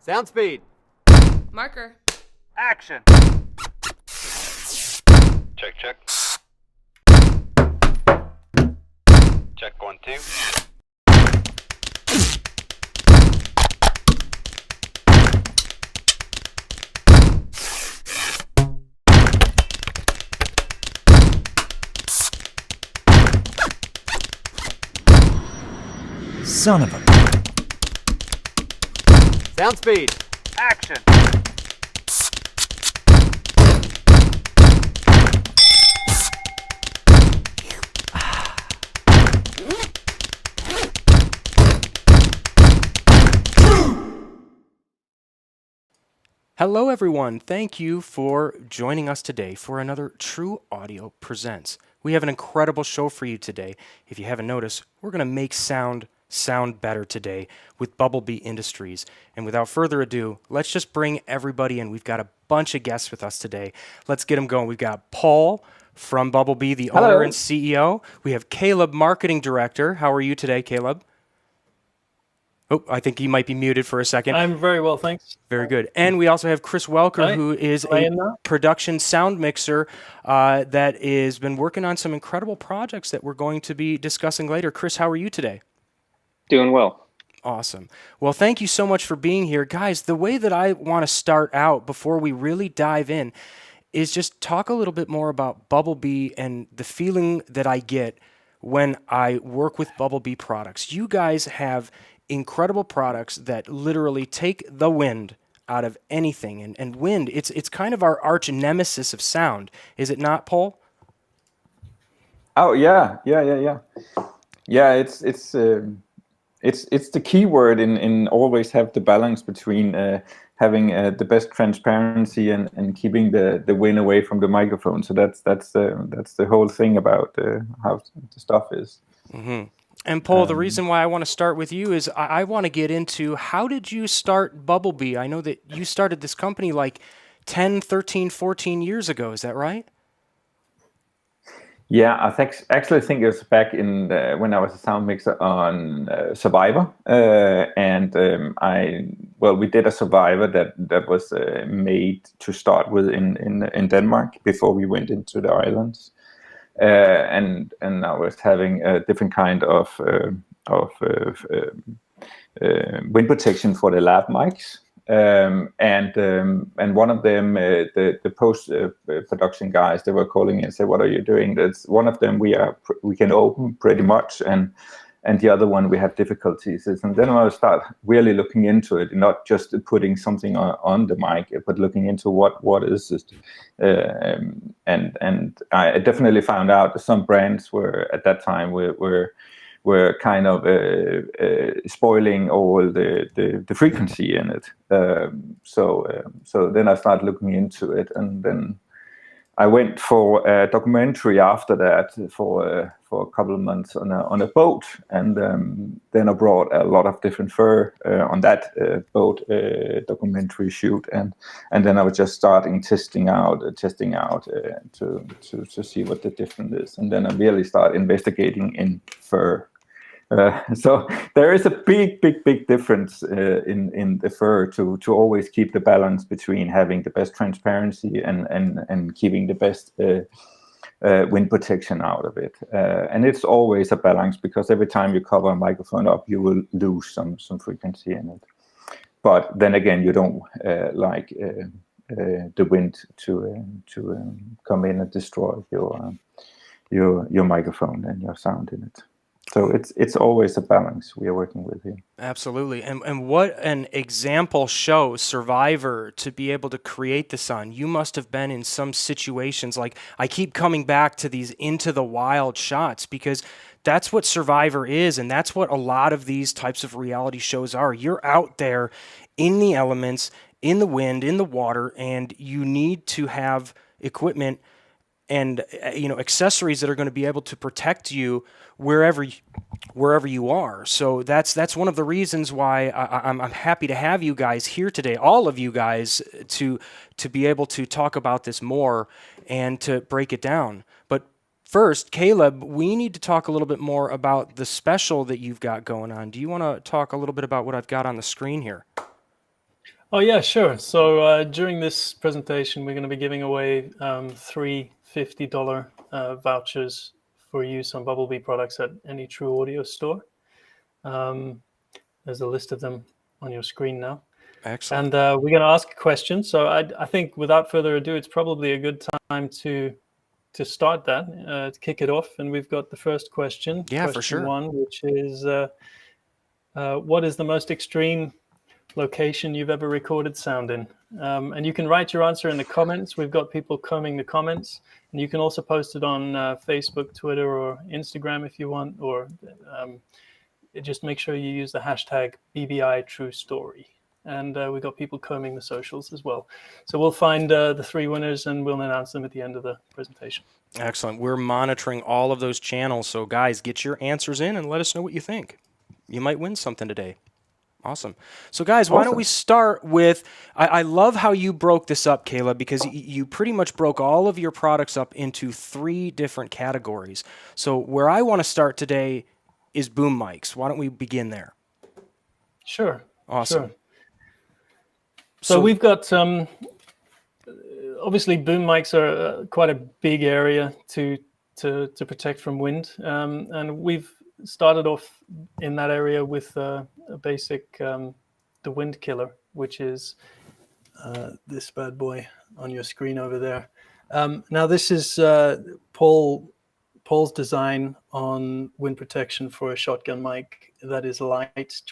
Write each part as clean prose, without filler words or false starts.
Sound speed. Marker. Action. Check, check. Check 1, 2. Son of a... Sound speed. Action. Hello everyone, thank you for joining us today for another True Audio Presents. We have an incredible show for you today. If you haven't noticed, we're going to make sound better today with Bubblebee Industries. And without further ado, let's just bring everybody in. We've got a bunch of guests with us today. Let's get them going. We've got Paul from Bubblebee, the owner and CEO. We have Caleb, Marketing Director. How are you today, Caleb? Oh, I think he might be muted for a second. I'm very well, thanks. Very good. And we also have Chris Welker, Hi. who is Am I a in now? production sound mixer that has been working on some incredible projects that we're going to be discussing later. Chris, how are you today? Doing well. Awesome. Well, thank you so much for being here. Guys, the way that I want to start out before we really dive in is just talk a little bit more about Bubblebee and the feeling that I get when I work with Bubblebee products. You guys have incredible products that literally take the wind out of anything. And wind, it's kind of our arch nemesis of sound. Is it not, Paul? Oh yeah. Yeah, it's the key word in always have the balance between having the best transparency and keeping the wind away from the microphone. So that's the whole thing about how the stuff is. Mm-hmm. And Paul, the reason why I want to start with you is I want to get into how did you start Bubblebee? I know that you started this company like 10, 13, 14 years ago. Is that right? Yeah, actually think it was back in when I was a sound mixer on Survivor, and we did a Survivor that was made to start with in Denmark before we went into the islands. And I was having a different kind of wind protection for the Lav mics, and one of them, the post production guys, they were calling me and said, "What are you doing?" That's one of them we can open pretty much, and the other one we have difficulties. And then I start really looking into it, not just putting something on the mic, but looking into what is it. And I definitely found out that some brands were at that time were kind of spoiling all the frequency in it. So then I started looking into it, and then I went for a documentary after that for a couple of months on a boat, and then I brought a lot of different fur on that boat documentary shoot, and then I was just starting testing out to see what the difference is, and then I really started investigating in fur. So there is a big difference in the fur to always keep the balance between having the best transparency and keeping the best wind protection out of it. And it's always a balance, because every time you cover a microphone up, you will lose some frequency in it. But then again, you don't like the wind to come in and destroy your microphone and your sound in it. So it's always a balance we are working with here. Absolutely. And what an example show, Survivor, to be able to create this on. You must have been in some situations, like I keep coming back to these into the wild shots, because that's what Survivor is, and that's what a lot of these types of reality shows are. You're out there in the elements, in the wind, in the water, and you need to have equipment and accessories that are going to be able to protect you wherever you are. So that's one of the reasons why I'm happy to have you guys here today, all of you guys, to be able to talk about this more and to break it down. But first, Caleb, we need to talk a little bit more about the special that you've got going on. Do you want to talk a little bit about what I've got on the screen here? Oh yeah, sure. So during this presentation, we're going to be giving away three $50 vouchers for use on Bubblebee products at any True Audio store. There's a list of them on your screen now. Excellent. And we're going to ask a question. So I think without further ado, it's probably a good time to start that, to kick it off. And we've got the first question. Yeah, question for sure. one, which is, what is the most extreme location you've ever recorded sound in? And you can write your answer in the comments. We've got people combing the comments. And you can also post it on Facebook, Twitter, or Instagram if you want, or just make sure you use the hashtag BBITrueStory. And we've got people combing the socials as well. So we'll find the three winners and we'll announce them at the end of the presentation. Excellent. We're monitoring all of those channels. So guys, get your answers in and let us know what you think. You might win something today. Awesome. So guys, why don't we start with, I love how you broke this up, Kayla, because you pretty much broke all of your products up into 3 different categories. So where I want to start today is boom mics. Why don't we begin there? Sure. Awesome. Sure. So we've got, obviously boom mics are quite a big area to protect from wind. And we've started off in that area with a basic, the Windkiller, which is this bad boy on your screen over there. Now this is Paul's design on wind protection for a shotgun mic that is light,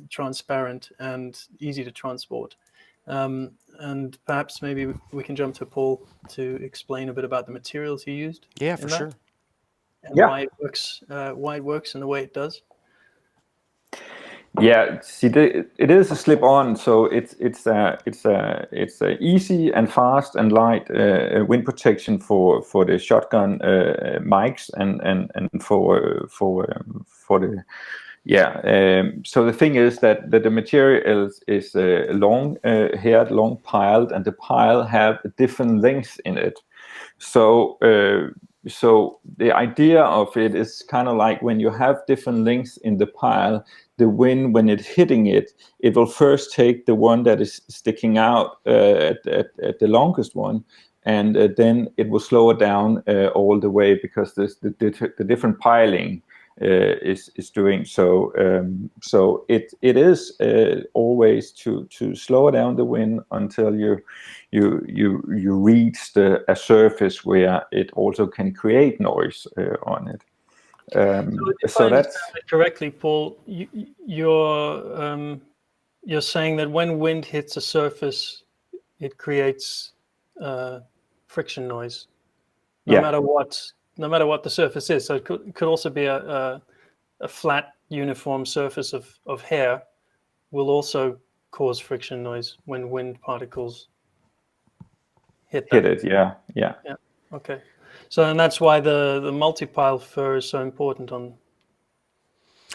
transparent, and easy to transport. And perhaps maybe we can jump to Paul to explain a bit about the materials he used. Yeah, for sure. And why it works and the way it does. Yeah, see, it is a slip-on, so it's a easy and fast and light wind protection for the shotgun mics and for the so the thing is that the material is long haired, long piled, and the pile have different lengths in it. So the idea of it is kind of like when you have different lengths in the pile, the wind, when it's hitting it, it will first take the one that is sticking out at the longest one, and then it will slow it down all the way, because the different piling is doing so. So it is always to slow down the wind until you reach a surface where it also can create noise on it. So that's correctly, Paul. You're saying that when wind hits a surface, it creates friction noise, no matter what the surface is. So it could also be a flat, uniform surface of hair will also cause friction noise when wind particles hit it. Yeah. Okay. So, and that's why the multi-pile fur is so important on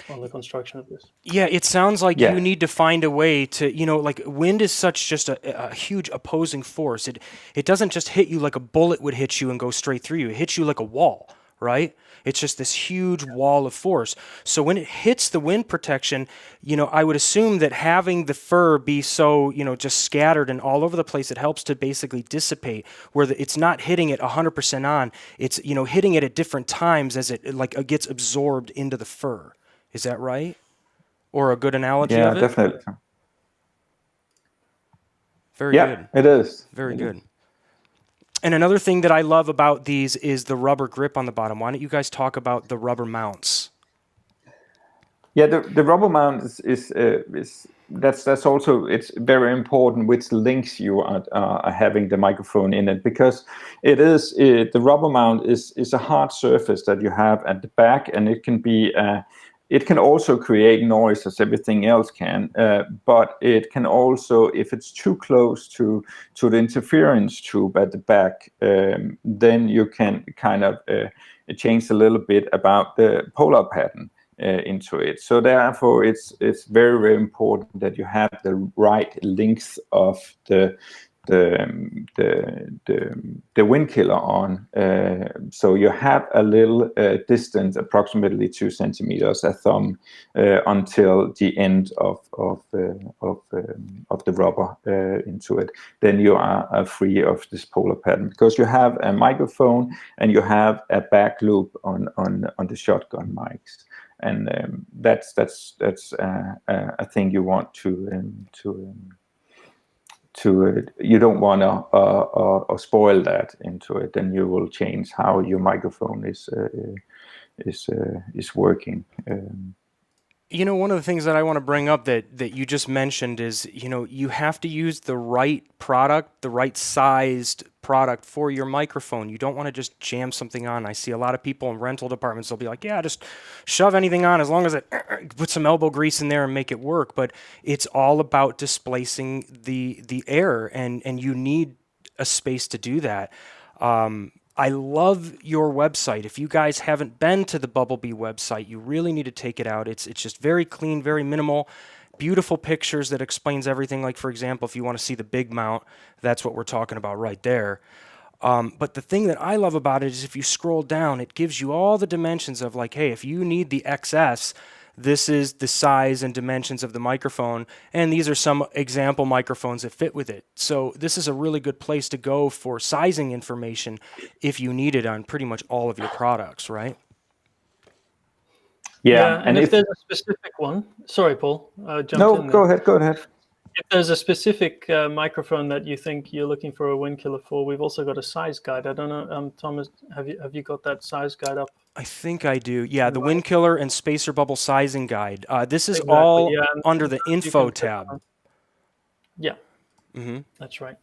the construction of this. Yeah, it sounds like you need to find a way to, like wind is such just a huge opposing force. It doesn't just hit you like a bullet would hit you and go straight through you. It hits you like a wall, right? It's just this huge wall of force. So when it hits the wind protection, I would assume that having the fur be so, just scattered and all over the place, it helps to basically dissipate, where it's not hitting it 100% on. It's, hitting it at different times as it gets absorbed into the fur. Is that right? Or a good analogy of it? Yeah, definitely. Very good. It is. Very good. And another thing that I love about these is the rubber grip on the bottom. Why don't you guys talk about the rubber mounts? Yeah, the rubber mount is that's also, it's very important which links you are having the microphone in it, because the rubber mount is a hard surface that you have at the back, and it can be it can also create noise as everything else can, but it can also, if it's too close to the interference tube at the back, then you can kind of change a little bit about the polar pattern into it. So therefore, it's very, very important that you have the right length of the the Windkiller on. So you have a little distance, approximately 2 centimeters, a thumb, until the end of the rubber into it. Then you are free of this polar pattern, because you have a microphone and you have a back loop on the shotgun mics. And that's a thing you want you don't want to spoil that into it. Then you will change how your microphone is working. You know, one of the things that I want to bring up that you just mentioned is, you know, you have to use the right product, the right sized product for your microphone. You don't want to just jam something on. I see a lot of people in rental departments, they'll be like, yeah, just shove anything on as long as it put some elbow grease in there and make it work. But it's all about displacing the air, and you need a space to do that. I love your website. If you guys haven't been to the Bubblebee website, you really need to take it out. It's just very clean, very minimal, beautiful pictures that explains everything. Like, for example, if you want to see the big mount, that's what we're talking about right there. But the thing that I love about it is if you scroll down, it gives you all the dimensions of, like, hey, if you need the XS, this is the size and dimensions of the microphone, and these are some example microphones that fit with it. So this is a really good place to go for sizing information if you need it on pretty much all of your products, right? Yeah, and if there's a specific one, sorry, Paul, jumped in there. Go ahead. If there's a specific microphone that you think you're looking for a Windkiller for, we've also got a size guide. I don't know, Thomas, have you got that size guide up? I think I do. Yeah, the Windkiller and Spacer Bubble Sizing Guide. This is Exactly, all yeah, under the info tab. Yeah, that's right.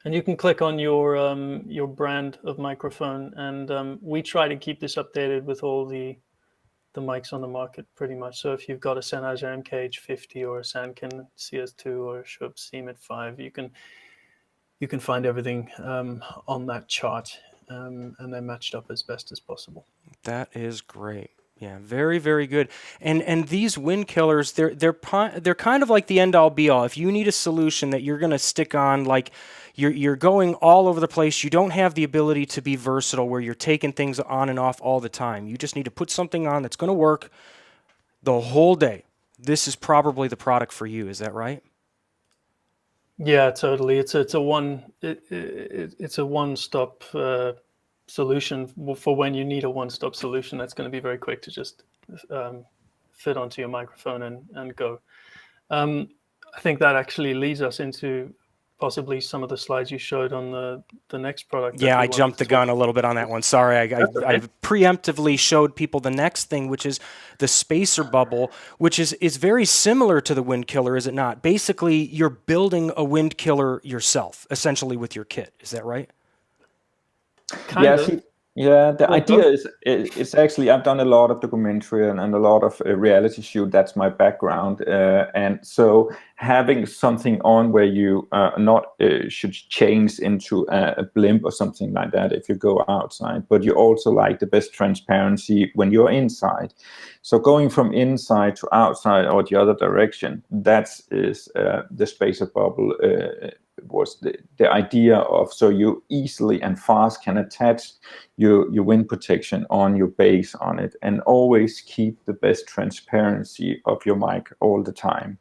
And you can click on your brand of microphone, and we try to keep this updated with all the mics on the market pretty much. So if you've got a Sennheiser MKH50 or a Sanken CS2 or a Shure CMIT 5, you can find everything on that chart, and they're matched up as best as possible. That is great. Yeah, very, very good. And these Windkillers, they're kind of like the end all be all. If you need a solution that you're going to stick on, like you're going all over the place, you don't have the ability to be versatile where you're taking things on and off all the time. You just need to put something on that's going to work the whole day. This is probably the product for you. Is that right? Yeah, totally. It's a one-stop solution for when you need a one-stop solution. That's going to be very quick to just fit onto your microphone and go. I think that actually leads us into possibly some of the slides you showed on the next product. Yeah, I jumped the gun a little bit on that one. Sorry, I preemptively showed people the next thing, which is the Spacer Bubble, which is very similar to the Windkiller, is it not? Basically, you're building a Windkiller yourself, essentially, with your kit. Is that right? Kind of. Yeah, the idea is it's actually, I've done a lot of documentary and a lot of reality shoot. That's my background. And so having something on where you not should change into a blimp or something like that if you go outside, but you also like the best transparency when you're inside. So going from inside to outside or the other direction, that is the Spacer Bubble was the idea of, so you easily and fast can attach your wind protection on your base on it and always keep the best transparency of your mic all the time.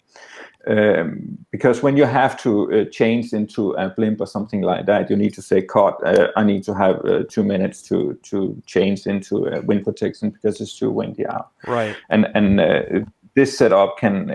Because when you have to change into a blimp or something like that, you need to say, cut, I need to have 2 minutes to change into wind protection because it's too windy out. Right. And this setup can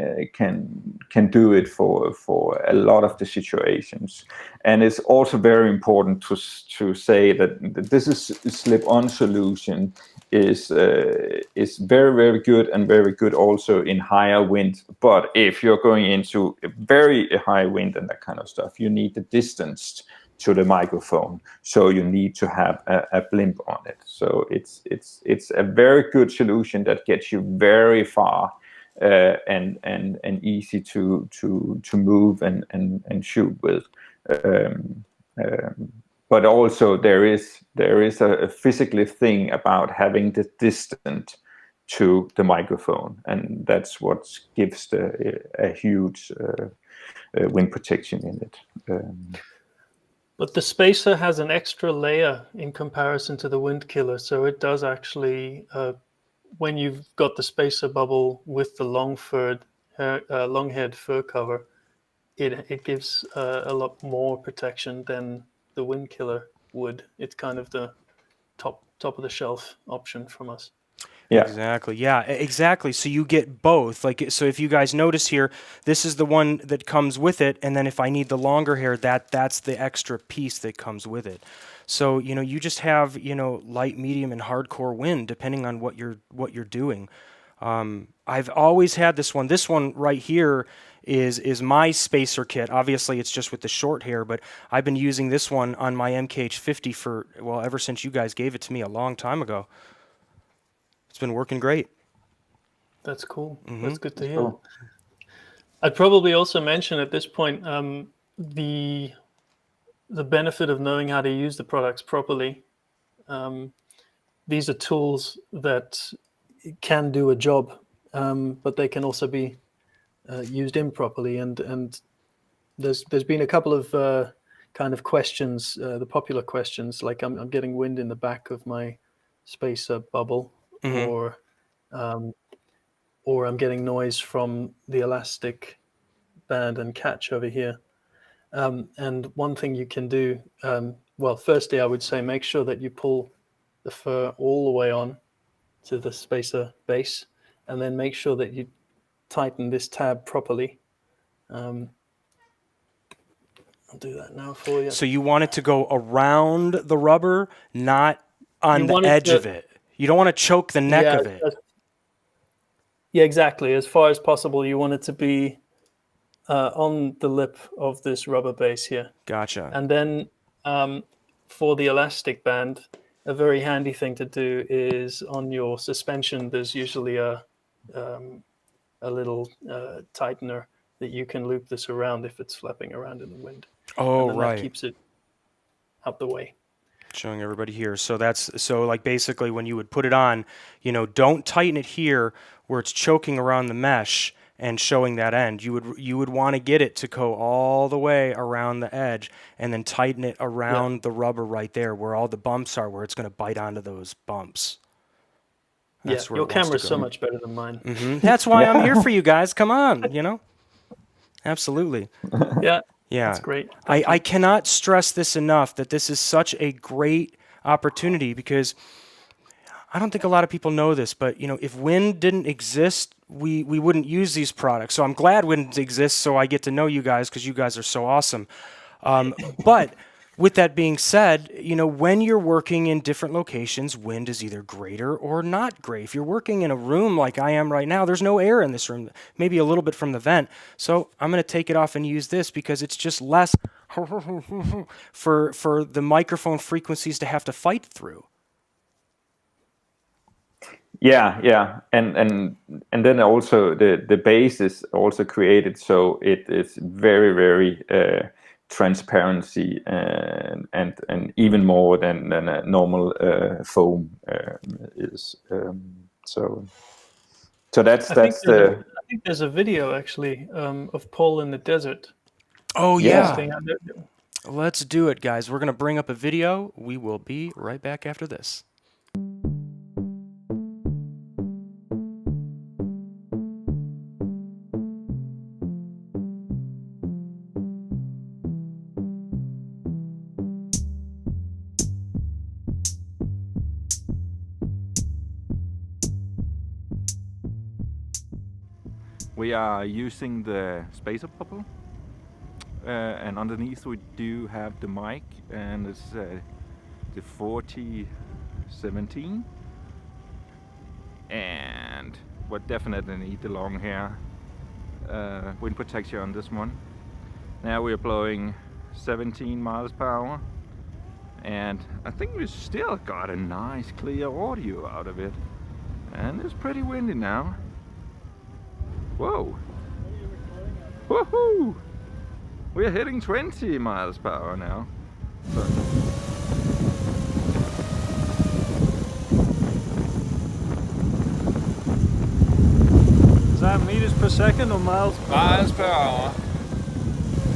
do it for a lot of the situations. And it's also very important to say that this is slip-on solution is very, very good and very good also in higher wind. But if you're going into a very high wind and that kind of stuff, you need the distance to the microphone, so you need to have a blimp on it. So it's a very good solution that gets you very far. And easy to move and shoot with, but also there is a physical thing about having the distance to the microphone, and that's what gives a huge wind protection in it. But the spacer has an extra layer in comparison to the Windkiller, so it does actually, when you've got the spacer bubble with the long-haired fur cover, it gives a lot more protection than the Windkiller would. It's kind of the top of the shelf option from us. Yeah. Exactly. Yeah, exactly. So you get both. Like, so if you guys notice here, this is the one that comes with it, and then if I need the longer hair, that's the extra piece that comes with it. So, you know, you just have, you know, light, medium, and hardcore wind depending on what you're doing. I've always had this one. This one right here is my spacer kit. Obviously, it's just with the short hair, but I've been using this one on my MKH50 for, well, ever since you guys gave it to me a long time ago. It's been working great. That's cool. Mm-hmm. That's good to hear. Cool. I'd probably also mention at this point the benefit of knowing how to use the products properly. These are tools that can do a job, but they can also be used improperly. And there's been a couple of kind of questions, the popular questions, like I'm getting wind in the back of my spacer bubble. Mm-hmm. Or I'm getting noise from the elastic band and catch over here. And one thing you can do, well, firstly, I would say make sure that you pull the fur all the way on to the spacer base, and then make sure that you tighten this tab properly. I'll do that now for you. So you want it to go around the rubber, not on the edge of it. You don't want to choke the neck of it. Yeah, exactly. As far as possible, you want it to be on the lip of this rubber base here. Gotcha. And then for the elastic band, a very handy thing to do is on your suspension, there's usually a little tightener that you can loop this around if it's flapping around in the wind. Oh, and then right. That keeps it out the way. Showing everybody here. So like basically when you would put it on, you know, don't tighten it here where it's choking around the mesh and showing that end. You would want to get it to go all the way around the edge and then tighten it around the rubber right there where all the bumps are, where it's going to bite onto those bumps. That's where your camera's so much better than mine. Mm-hmm. That's why I'm here for you guys. Come on, you know. Absolutely. Yeah. Yeah, that's great. I cannot stress this enough, that this is such a great opportunity, because I don't think a lot of people know this, but you know, if wind didn't exist, we wouldn't use these products. So I'm glad wind exists, so I get to know you guys, because you guys are so awesome. But with that being said, you know, when you're working in different locations, wind is either greater or not great. If you're working in a room like I am right now, there's no air in this room, maybe a little bit from the vent. So I'm going to take it off and use this because it's just less for the microphone frequencies to have to fight through. Yeah, and then also the base is also created so it is very, very transparency and even more than a normal foam is. So that's I think there's a video actually of Paul in the desert. Oh yeah. Yeah. Let's do it, guys. We're gonna bring up a video. We will be right back after this. We are using the spacer bubble, and underneath we do have the mic, and it's the 4017, and we definitely need the long hair wind protection on this one. Now we are blowing 17 miles per hour, and I think we still got a nice clear audio out of it, and it's pretty windy now. Whoa! Woohoo! We're hitting 20 miles per hour now. So. Is that meters per second or miles per hour? Miles per hour.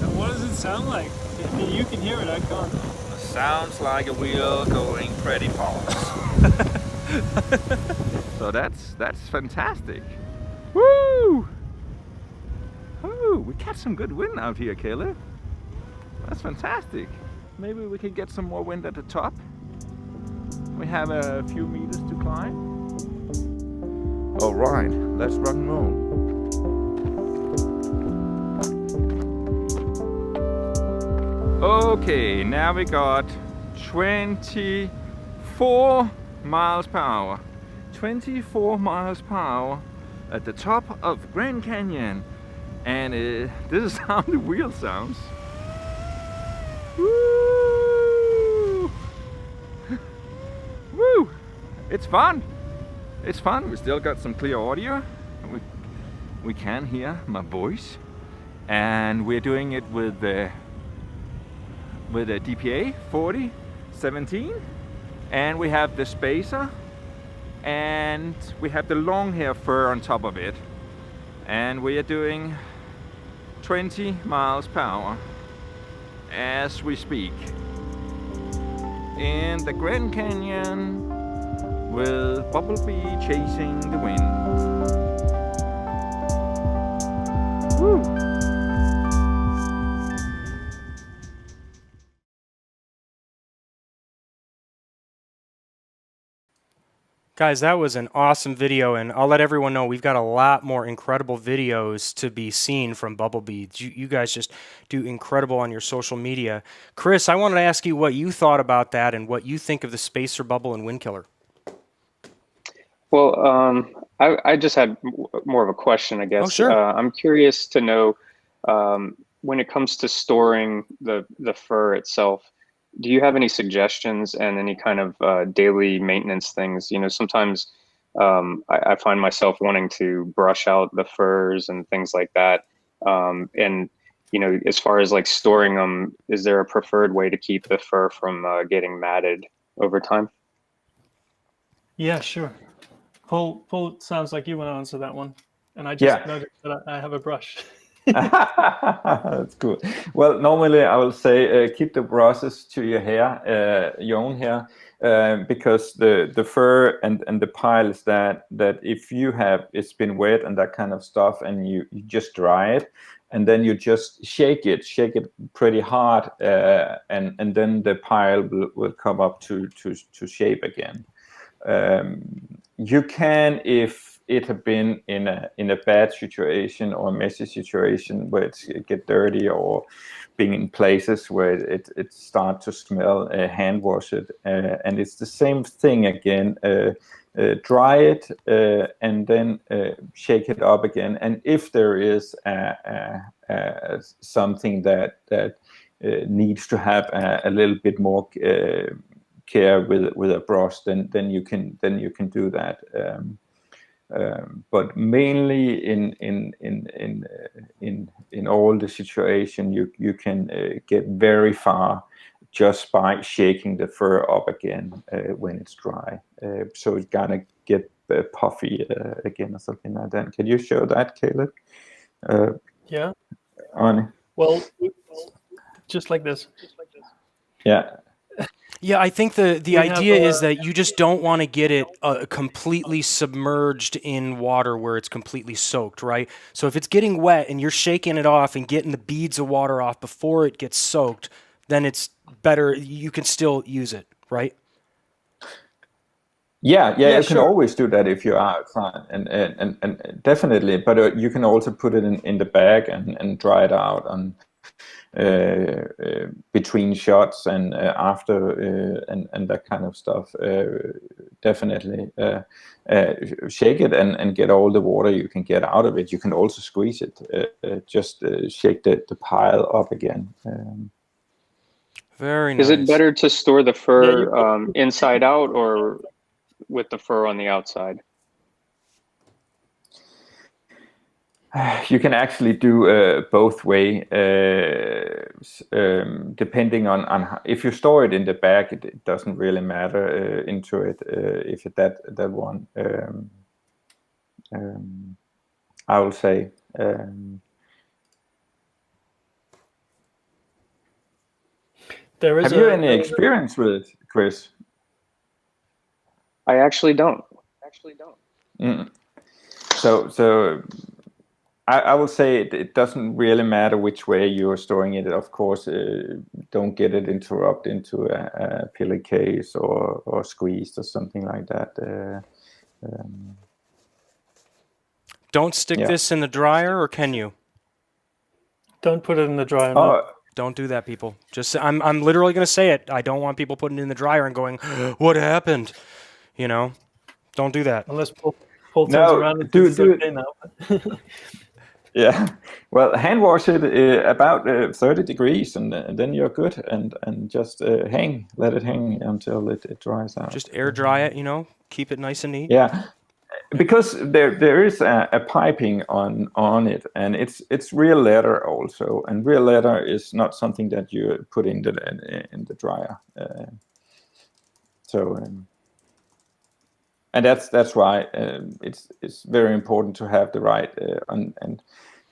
And what does it sound like? You can hear it, I can't. Sounds like a wheel going pretty fast. So that's fantastic. Woo! Woo! We got some good wind out here, Caleb. That's fantastic. Maybe we can get some more wind at the top. We have a few meters to climb. All right, let's rock and roll. Okay, now we got 24 miles per hour. 24 miles per hour at the top of Grand Canyon. And this is how the wheel sounds. Woo! Woo! It's fun. It's fun. We still got some clear audio. We can hear my voice, and we're doing it with the DPA 4017, and we have the spacer, and we have the long hair fur on top of it, and we are doing 20 miles per hour as we speak in the Grand Canyon with Bubblebee chasing the wind. Woo! Guys, that was an awesome video, and I'll let everyone know we've got a lot more incredible videos to be seen from Bubblebee. You guys just do incredible on your social media. Chris, I wanted to ask you what you thought about that and what you think of the spacer bubble and Windkiller. Well, I just had more of a question, I guess. Oh, sure. I'm curious to know, when it comes to storing the fur itself, do you have any suggestions and any kind of daily maintenance things? You know, sometimes I find myself wanting to brush out the furs and things like that. And, you know, as far as like storing them, is there a preferred way to keep the fur from getting matted over time? Yeah, sure. Paul, sounds like you want to answer that one. And I just noticed that I have a brush. That's cool. Well, normally I will say keep the brushes to your hair, your own hair, because the fur and the piles that if you have, it's been wet and that kind of stuff, and you just dry it, and then you just shake it pretty hard, and then the pile will come up to shape again. You can, if it have been in a bad situation or a messy situation where it get dirty, or being in places where it start to smell, hand wash it, and it's the same thing again. Dry it and then shake it up again. And if there is something that needs to have a little bit more care with a brush, then you can do that. But mainly in all the situation, you can get very far just by shaking the fur up again when it's dry. So it's gonna get puffy again or something like that. Can you show that, Caleb? Yeah. On. Well, just like this. Yeah. Yeah, I think the idea is that you just don't want to get it completely submerged in water where it's completely soaked, right? So if it's getting wet and you're shaking it off and getting the beads of water off before it gets soaked, then it's better. You can still use it, right? Yeah, you can sure. always do that if you're outside, and definitely. But you can also put it in the bag and dry it out on between shots and after and that kind of stuff. Definitely shake it and get all the water you can get out of it. You can also squeeze it. Just shake the pile up again. Very nice. Is it better to store the fur inside out or with the fur on the outside? You can actually do both way, depending on how, if you store it in the bag, it doesn't really matter into it. If it, that one, I will say. There is Have you any experience with it, Chris? I actually don't. Mm. So I will say it doesn't really matter which way you're storing it. Of course, don't get it interrupted into a pillowcase or squeezed or something like that. Don't stick this in the dryer, or can you? Don't put it in the dryer. No. Don't do that, people. Just I'm literally going to say it. I don't want people putting it in the dryer and going, "What happened?" You know, don't do that. Unless Paul turns around and says it's okay now. Yeah, well, hand wash it about 30 degrees, and then you're good. And just let it hang until it dries out. Just air dry it, keep it nice and neat. Yeah, because there is a piping on it, and it's real leather also, and real leather is not something that you put in the dryer. And that's why it's very important to have the right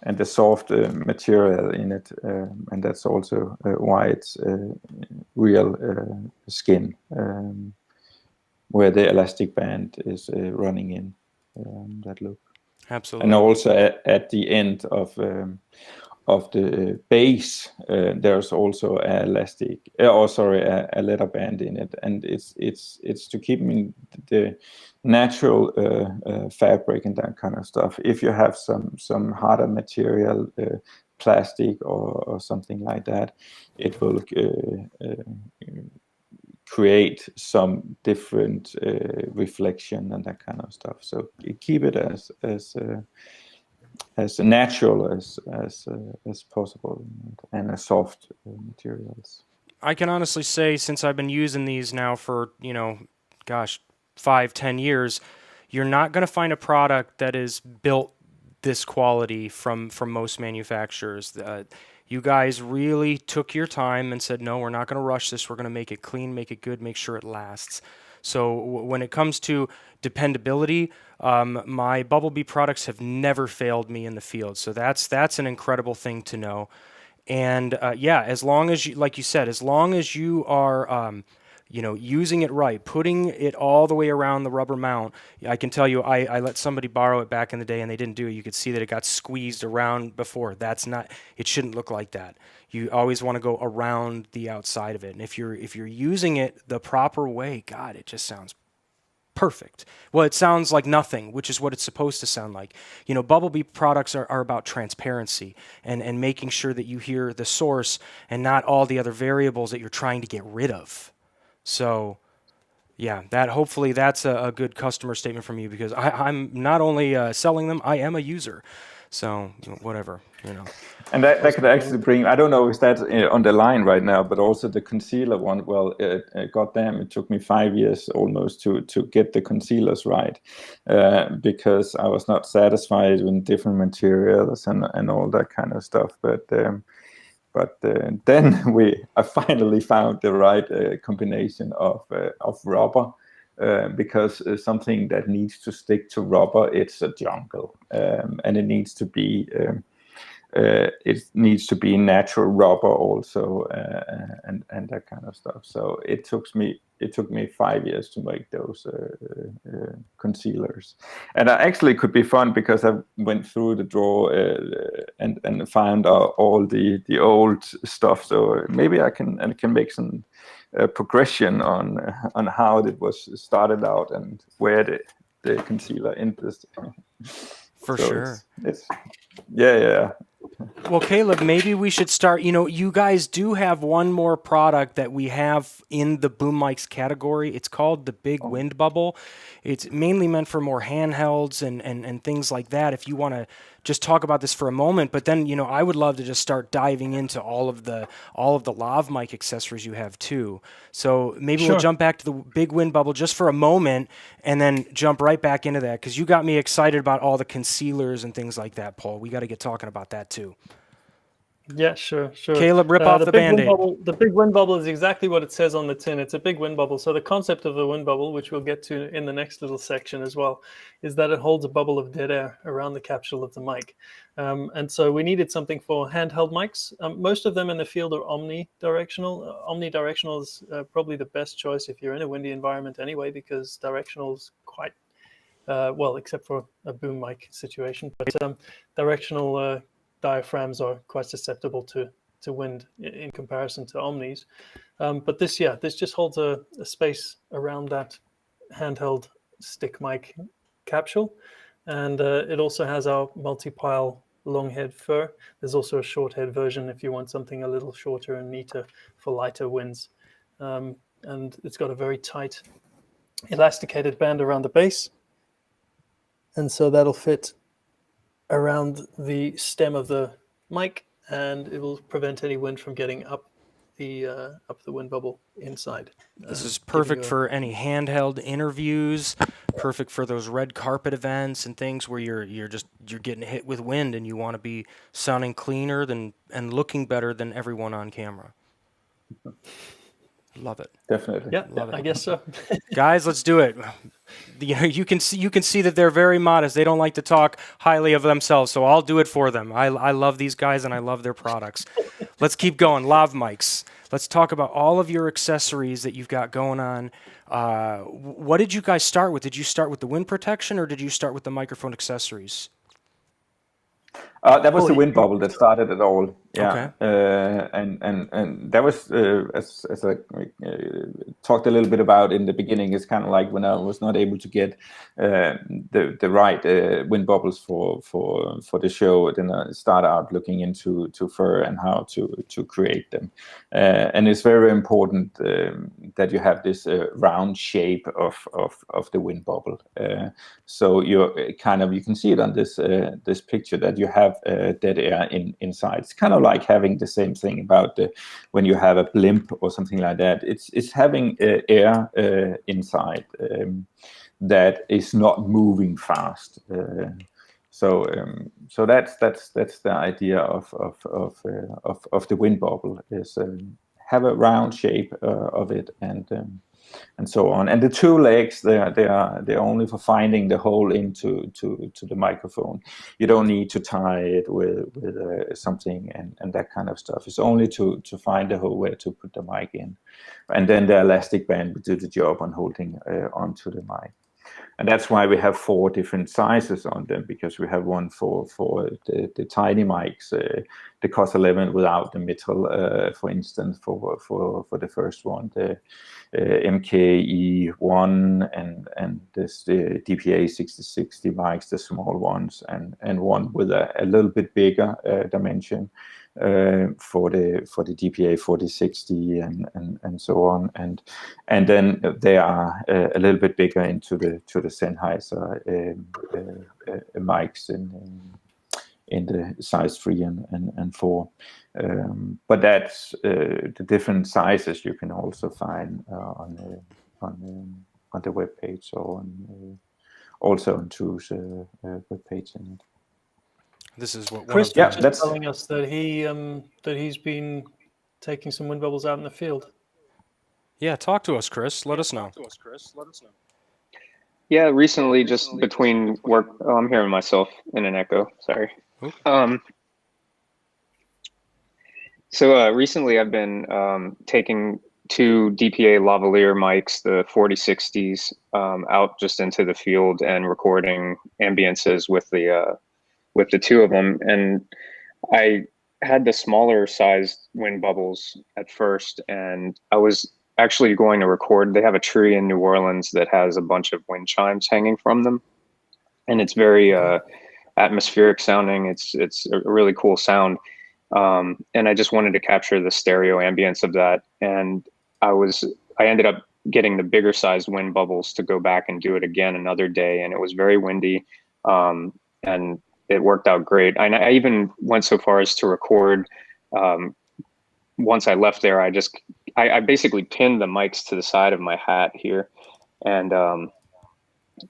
and the soft material in it, and that's also why it's real skin, where the elastic band is running in that look. Absolutely. And also at the end of the base, there's also a leather band in it, and it's to keep the natural fabric and that kind of stuff. If you have some harder material, plastic or something like that, it will create some different reflection and that kind of stuff. So keep it as natural as possible, and as soft materials. I can honestly say, since I've been using these now for 5-10 years, you're not going to find a product that is built this quality from most manufacturers. You guys really took your time and said, no, we're not going to rush this. We're going to make it clean, make it good, make sure it lasts. So when it comes to dependability, my Bubblebee products have never failed me in the field. So that's an incredible thing to know. And as long as you, like you said, as long as you are using it right, putting it all the way around the rubber mount. I can tell you, I let somebody borrow it back in the day and they didn't do it. You could see that it got squeezed around before. It shouldn't look like that. You always want to go around the outside of it. And if you're using it the proper way, God, it just sounds perfect. Well, it sounds like nothing, which is what it's supposed to sound like. Bubblebee products are about transparency and making sure that you hear the source and not all the other variables that you're trying to get rid of. So, yeah, hopefully that's a good customer statement from you, because I'm not only selling them, I am a user. So, whatever, And that could actually bring, I don't know if that's on the line right now, but also the concealer one. Well, goddamn, it took me 5 years almost to get the concealers right, because I was not satisfied with different materials and all that kind of stuff. But then I finally found the right combination of rubber, because something that needs to stick to rubber, it's a jungle, and it needs to be natural rubber also, and that kind of stuff. So it took me 5 years to make those concealers, and I actually could be fun because I went through the drawer and found out all the old stuff. So maybe I can make some progression on how it was started out and where the concealer ended. For sure. It's yeah. Well, Caleb, maybe we should start. You guys do have one more product that we have in the boom mics category. It's called the Big Windbubble. It's mainly meant for more handhelds and things like that. If you want to just talk about this for a moment, but then I would love to just start diving into all of the Lav mic accessories you have too. So maybe we'll jump back to the Big Windbubble just for a moment, and then jump right back into that, because you got me excited about all the concealers and things like that, Paul. We got to get talking about that too. Yeah, sure. Caleb, rip off the Band-Aid. The big wind bubble is exactly what it says on the tin. It's a big wind bubble. So the concept of the wind bubble, which we'll get to in the next little section as well, is that it holds a bubble of dead air around the capsule of the mic. And so we needed something for handheld mics. Most of them in the field are omnidirectional. Omnidirectional is probably the best choice if you're in a windy environment anyway, because directional is quite, well, except for a boom mic situation, but directional diaphragms are quite susceptible to wind in comparison to omnis. But this just holds a space around that handheld stick mic capsule. And it also has our multi-pile long head fur. There's also a short head version if you want something a little shorter and neater for lighter winds. And it's got a very tight elasticated band around the base. And so that'll fit around the stem of the mic, and it will prevent any wind from getting up the wind bubble inside. This is perfect for any handheld interviews, perfect for those red carpet events and things where you're getting hit with wind and you want to be sounding cleaner and looking better than everyone on camera. Love it. Definitely. Yeah, I guess so. Guys, let's do it. You can see that they're very modest. They don't like to talk highly of themselves, so I'll do it for them. I love these guys and I love their products. Let's keep going. Lav mics. Let's talk about all of your accessories that you've got going on. What did you guys start with? Did you start with the wind protection or did you start with the microphone accessories? That was the wind bubble that started it all. Yeah, Okay. And that was as I talked a little bit about in the beginning. It's kind of like when I was not able to get the right wind bubbles for the show. Then I started out looking into fur and how to create them. And it's very important that you have this round shape of the wind bubble. So you can see it on this picture that you have dead air inside. It's kind of like having the same thing about when you have a blimp or something like that. It's having air inside that is not moving fast. So that's the idea of the wind bubble, is have a round shape of it and so on. And the two legs, they're only for finding the hole into the microphone. You don't need to tie it with something and that kind of stuff. It's only to find the hole where to put the mic in, and then the elastic band will do the job on holding onto the mic. And that's why we have 4 different sizes on them, because we have one for the tiny mics, the COS 11 without the metal, for instance, for the first one, the MKE1 and this the DPA 6060 mics, the small ones, and one with a little bit bigger dimension for the DPA 4060 and so on, and then they are a little bit bigger into the Sennheiser mics in the size 3 and 4. But that's the different sizes you can also find on the web page, or also on True's web page. This is what Chris was just telling us that he's been taking some wind bubbles out in the field. Yeah, talk to us, Chris. Let us know. Yeah, recently, just between work, I'm hearing myself in an echo. Sorry. So recently, I've been taking 2 DPA lavalier mics, the 4060s, out just into the field and recording ambiences with the 2 of them. And I had the smaller sized wind bubbles at first, and I was actually going to record. They have a tree in New Orleans that has a bunch of wind chimes hanging from them, and it's very atmospheric sounding. It's a really cool sound, and I just wanted to capture the stereo ambience of that. And I ended up getting the bigger sized wind bubbles to go back and do it again another day, and it was very windy, and it worked out great. I even went so far as to record. Once I left there, I basically pinned the mics to the side of my hat here, and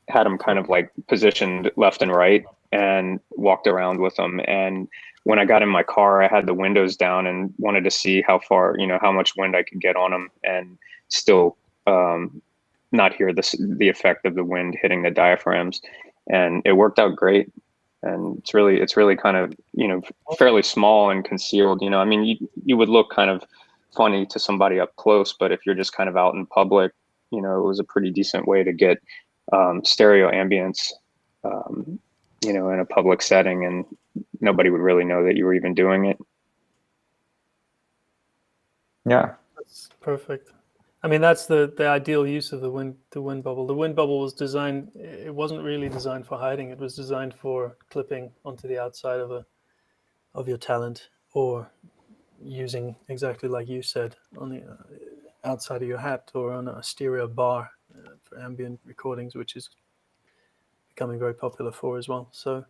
had them kind of like positioned left and right. and walked around with them. And when I got in my car, I had the windows down and wanted to see how far, how much wind I could get on them and still not hear the effect of the wind hitting the diaphragms. And it worked out great. And it's really kind of, fairly small and concealed. I mean, you would look kind of funny to somebody up close, but if you're just kind of out in public, it was a pretty decent way to get stereo ambience, in a public setting, and nobody would really know that you were even doing it. Yeah, that's perfect. I mean, that's the ideal use of the Windbubble. The Windbubble was designed, it wasn't really designed for hiding. It was designed for clipping onto the outside of your talent, or using, exactly like you said, on the outside of your hat, or on a stereo bar for ambient recordings, which is becoming very popular for as well. So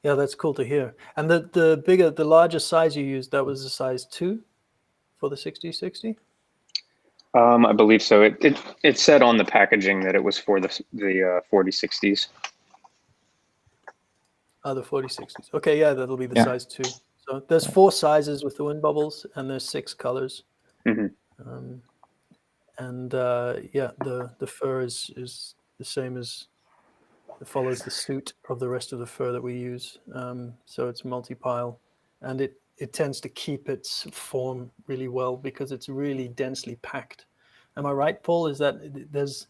yeah, that's cool to hear. And the larger size you used, that was a size 2 for the 6060? I believe so. It said on the packaging that it was for the 4060s. Oh, the 4060s. Okay, yeah, that'll be the size 2. So there's 4 sizes with the Windbubbles, and there's 6 colors. Mm-hmm. Yeah, the fur is the same as, it follows the suit of the rest of the fur that we use. So it's multi-pile, and it tends to keep its form really well because it's really densely packed. Am I right, Paul? Is that there's,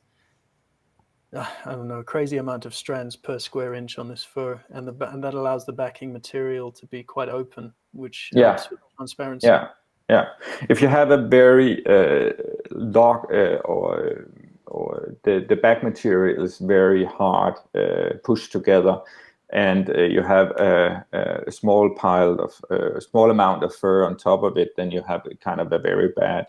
I don't know, a crazy amount of strands per square inch on this fur, and that allows the backing material to be quite open, which helps with transparency. Yeah. If you have a very dark or the back material is very hard pushed together, and you have a small pile of a small amount of fur on top of it, then you have kind of a very bad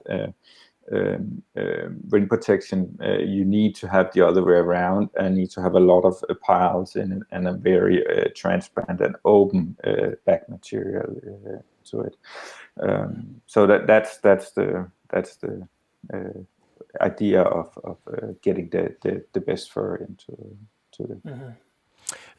wind protection. You need to have the other way around, and need to have a lot of piles in and a very transparent and open back material to it. So that's the idea of getting the best fur into it. Mm-hmm.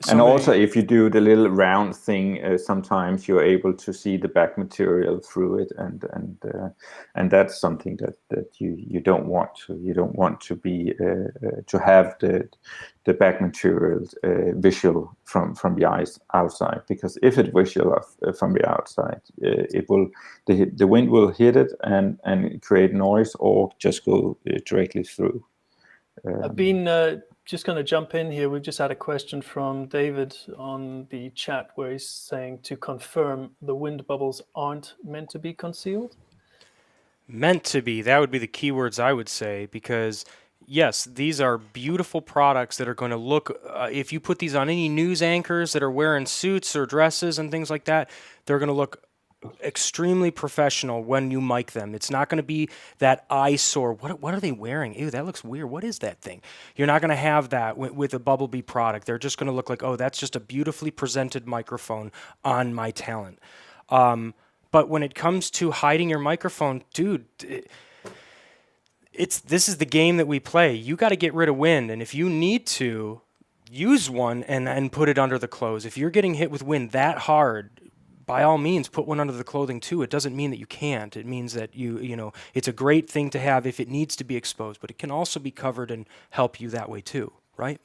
And also, if you do the little round thing, sometimes you're able to see the back material through it, and that's something that you don't want to. You don't want to be to have the back material visual from the eyes outside, because if it's visual from the outside, the wind will hit it and create noise, or just go directly through. I've been just going to jump in here. We've just had a question from David on the chat where he's saying, to confirm, the wind bubbles aren't meant to be concealed? Meant to be. That would be the keywords I would say, because yes, these are beautiful products that are going to look, if you put these on any news anchors that are wearing suits or dresses and things like that, they're going to look extremely professional when you mic them. It's not going to be that eyesore. What are they wearing? Ew, that looks weird. What is that thing? You're not going to have that with a Bubblebee product. They're just going to look like, oh, that's just a beautifully presented microphone on my talent. But when it comes to hiding your microphone, dude, this is the game that we play. You got to get rid of wind, and if you need to, use one and put it under the clothes. If you're getting hit with wind that hard, by all means, put one under the clothing too. It doesn't mean that you can't. It means that you know, it's a great thing to have if it needs to be exposed, but it can also be covered and help you that way too, right?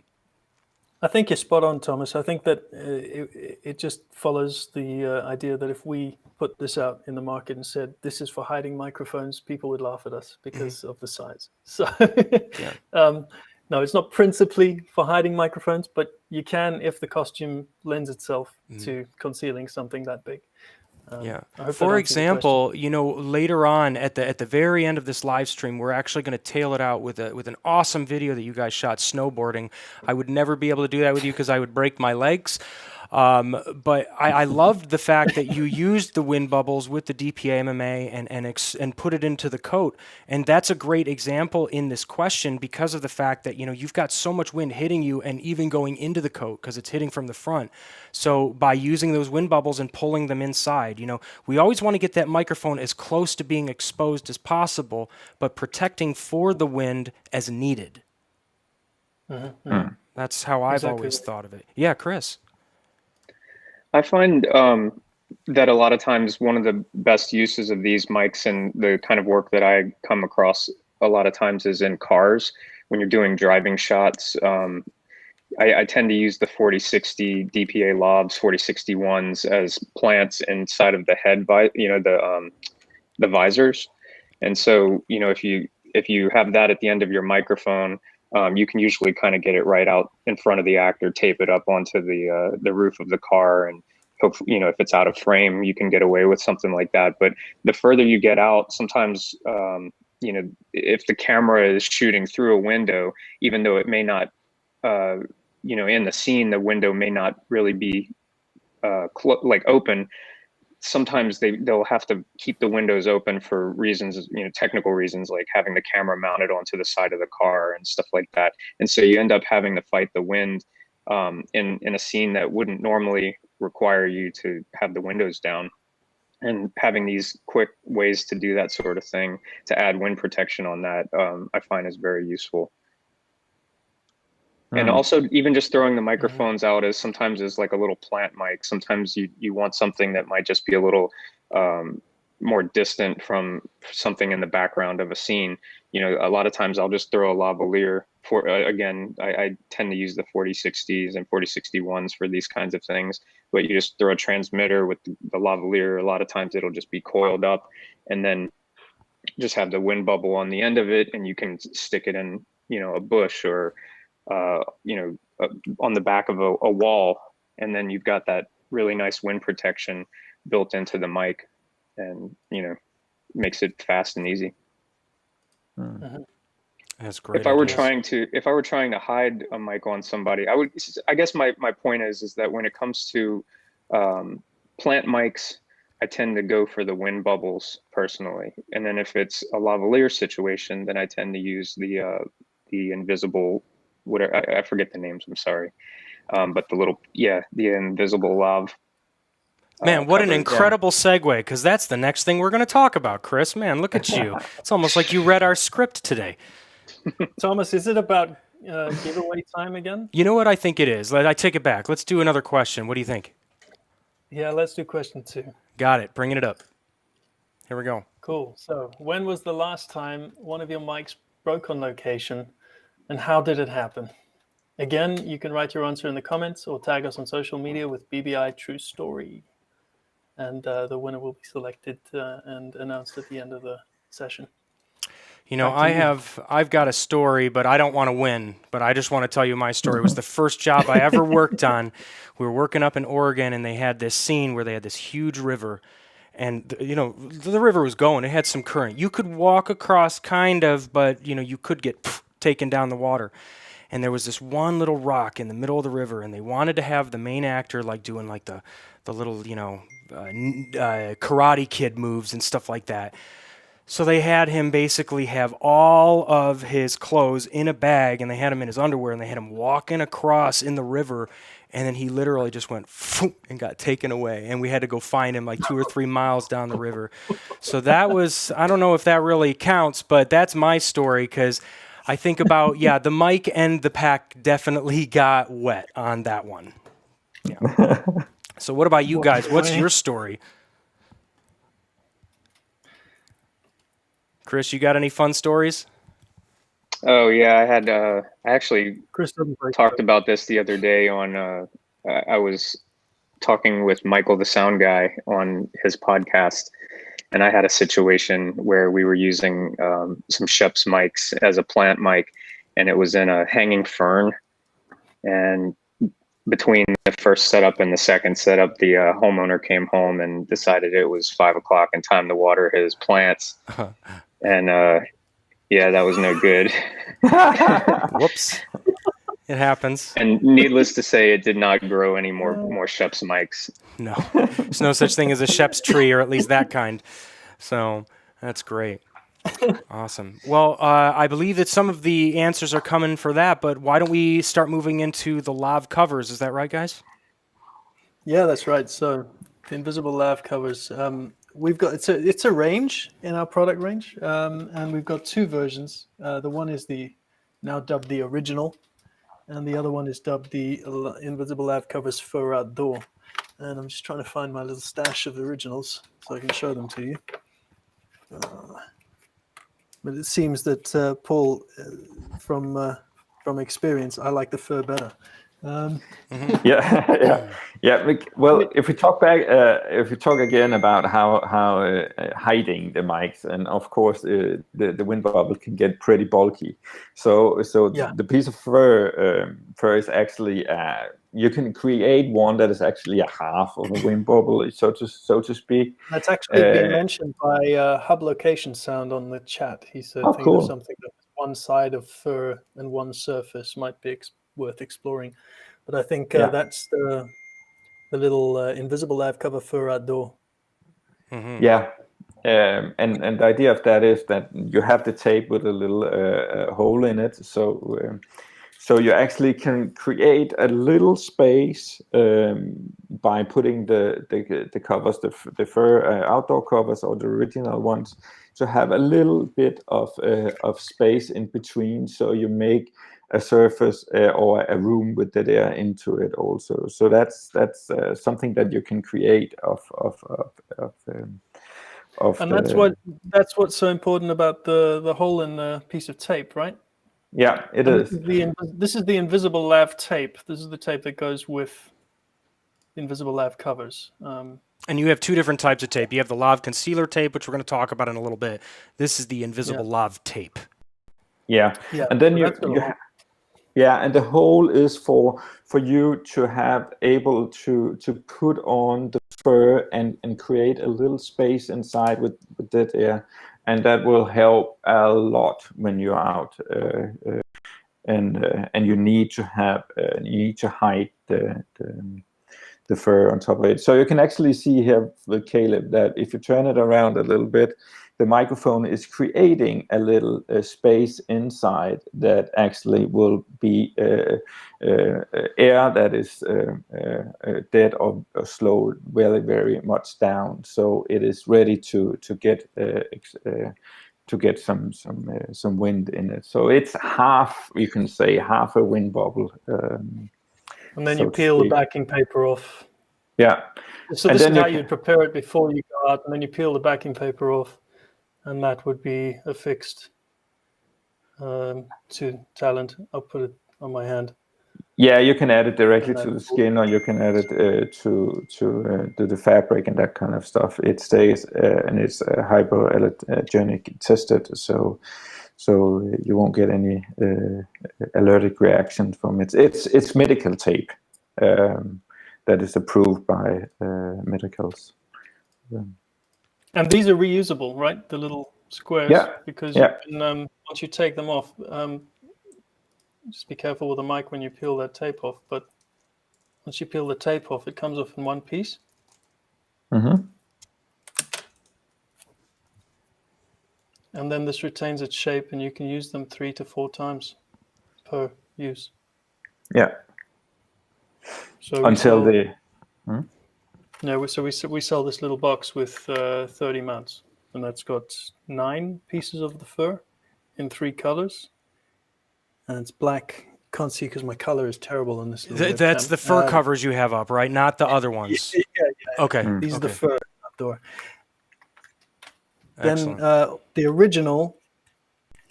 I think you're spot on, Thomas. I think that it just follows the idea that if we put this out in the market and said, this is for hiding microphones, people would laugh at us because of the size. So no, it's not principally for hiding microphones, but you can if the costume lends itself to concealing something that big. For example, you know, later on at the very end of this live stream, we're actually going to tail it out with an awesome video that you guys shot snowboarding. I would never be able to do that with you because I would break my legs. But I loved the fact that you used the wind bubbles with the DPA MMA and put it into the coat. And that's a great example in this question because of the fact that, you know, you've got so much wind hitting you and even going into the coat because it's hitting from the front. So by using those wind bubbles and pulling them inside, you know, we always want to get that microphone as close to being exposed as possible, but protecting for the wind as needed. That's how I've always thought of it. Yeah, Chris. I find that a lot of times one of the best uses of these mics and the kind of work that I come across a lot of times is in cars when you're doing driving shots. I tend to use the 4060 DPA Lavs, 4061s as plants inside of the head, the visors. And so, if you have that at the end of your microphone, you can usually kind of get it right out in front of the actor, tape it up onto the roof of the car, and hope, if it's out of frame, you can get away with something like that. But the further you get out, sometimes, if the camera is shooting through a window, even though it may not, in the scene, the window may not really be open. Sometimes they'll have to keep the windows open for reasons, technical reasons, like having the camera mounted onto the side of the car and stuff like that. And so you end up having to fight the wind in a scene that wouldn't normally require you to have the windows down. And having these quick ways to do that sort of thing, to add wind protection on that, I find is very useful. And also, even just throwing the microphones out as sometimes as like a little plant mic. Sometimes you want something that might just be a little more distant from something in the background of a scene. A lot of times I'll just throw a lavalier for, again, I tend to use the 4060s and 4061s for these kinds of things, but you just throw a transmitter with the lavalier. A lot of times it'll just be coiled up and then just have the wind bubble on the end of it, and you can stick it in, a bush or on the back of a wall, and then you've got that really nice wind protection built into the mic, and makes it fast and easy. That's great. If I were trying to hide a mic on somebody, I guess my point is that when it comes to plant mics, I tend to go for the wind bubbles personally, and then if it's a lavalier situation, then I tend to use the invisible, whatever, I forget the names, I'm sorry, but the invisible Lav. Man, what an incredible segue, because that's the next thing we're going to talk about, Chris. Man, look at you. It's almost like you read our script today. Thomas, is it about giveaway time again? You know what I think it is? I take it back. Let's do another question. What do you think? Yeah, let's do question 2. Got it. Bringing it up. Here we go. Cool. So when was the last time one of your mics broke on location, and how did it happen? Again, you can write your answer in the comments or tag us on social media with BBI True Story. And the winner will be selected and announced at the end of the session. I've got a story, but I don't want to win. But I just want to tell you my story. It was the first job I ever worked on. We were working up in Oregon, and they had this scene where they had this huge river. And, the river was going. It had some current. You could walk across kind of, but, you could get taken down the water. And there was this one little rock in the middle of the river, and they wanted to have the main actor doing the little, Karate Kid moves and stuff like that. So they had him basically have all of his clothes in a bag, and they had him in his underwear, and they had him walking across in the river, and then he literally just went and got taken away, and we had to go find him 2 or 3 miles down the river. So that was, I don't know if that really counts, but that's my story, because I think about, the mic and the pack definitely got wet on that one. Yeah. So what about you guys? What's your story? Chris, you got any fun stories? Oh yeah, I had I actually Chris talked about this the other day on I was talking with Michael the sound guy on his podcast, and I had a situation where we were using some Sheps mics as a plant mic, and it was in a hanging fern, and between the first setup and the second setup, the homeowner came home and decided it was 5 o'clock and time to water his plants. And that was no good. Whoops. It happens. And needless to say, it did not grow any more Sheps mics. No, there's no such thing as a Sheps tree, or at least that kind. So that's great. Awesome. Well, I believe that some of the answers are coming for that, but why don't we start moving into the Lav covers? Is that right, guys? Yeah, that's right. So the invisible Lav covers, we've got it's a range in our product range, and we've got 2 versions. The one is now dubbed the original, and the other one is dubbed the invisible Lav covers for outdoor. And I'm just trying to find my little stash of originals so I can show them to you. But it seems that Paul, from experience, I like the fur better. Well, if we talk again about how hiding the mics, and of course the Windbubble can get pretty bulky. So the piece of fur is actually you can create one that is actually a half of a Windbubble, so to speak. That's actually been mentioned by Hub Location Sound on the chat. He said cool. of something that one side of fur and one surface might be worth exploring. But I think that's the little invisible Lav cover fur outdoor. Mm-hmm. Yeah, and the idea of that is that you have the tape with a little hole in it, so you actually can create a little space by putting the covers, the fur outdoor covers or the original ones, to have a little bit of space in between, so you make a surface or a room with the air into it also. So that's something that you can create and that's what's so important about the hole in the piece of tape, right? Yeah, it is. This is the invisible Lav tape. This is the tape that goes with the invisible Lav covers. And you have two different types of tape. You have the Lav Concealer Tape, which we're going to talk about in a little bit. This is the invisible Lav Tape. Yeah, and then and the hole is for you to have able to put on the fur and create a little space inside with that air, and that will help a lot when you're out and you need to hide the fur on top of it. So you can actually see here with Caleb that if you turn it around a little bit, the microphone is creating a little space inside that actually will be air that is dead or slowed very, very much down. So it is ready to get some wind in it. So it's half, you can say, half a wind bubble. And then you peel the backing paper off. Yeah. So this is how you'd prepare it before you go out, and then you peel the backing paper off, and that would be affixed to talent. I'll put it on my hand. Yeah, you can add it directly to the skin, or you can add it to the fabric and that kind of stuff. It stays and it's hypoallergenic tested, so you won't get any allergic reaction from it. It's medical tape that is approved by medicals. And these are reusable, right? The little squares. Yeah. Because you can, once you take them off, just be careful with the mic when you peel that tape off. But once you peel the tape off, it comes off in one piece. Mm-hmm. And then this retains its shape, and you can use them 3 to 4 times per use. Yeah. So until so we sell this little box with 30 mounts, and that's got 9 pieces of the fur in 3 colors, and it's black. Can't see because my color is terrible on this. That's the fur covers you have up, right? Not the other ones. Yeah. Okay. These are the fur outdoor. Excellent. Then the original,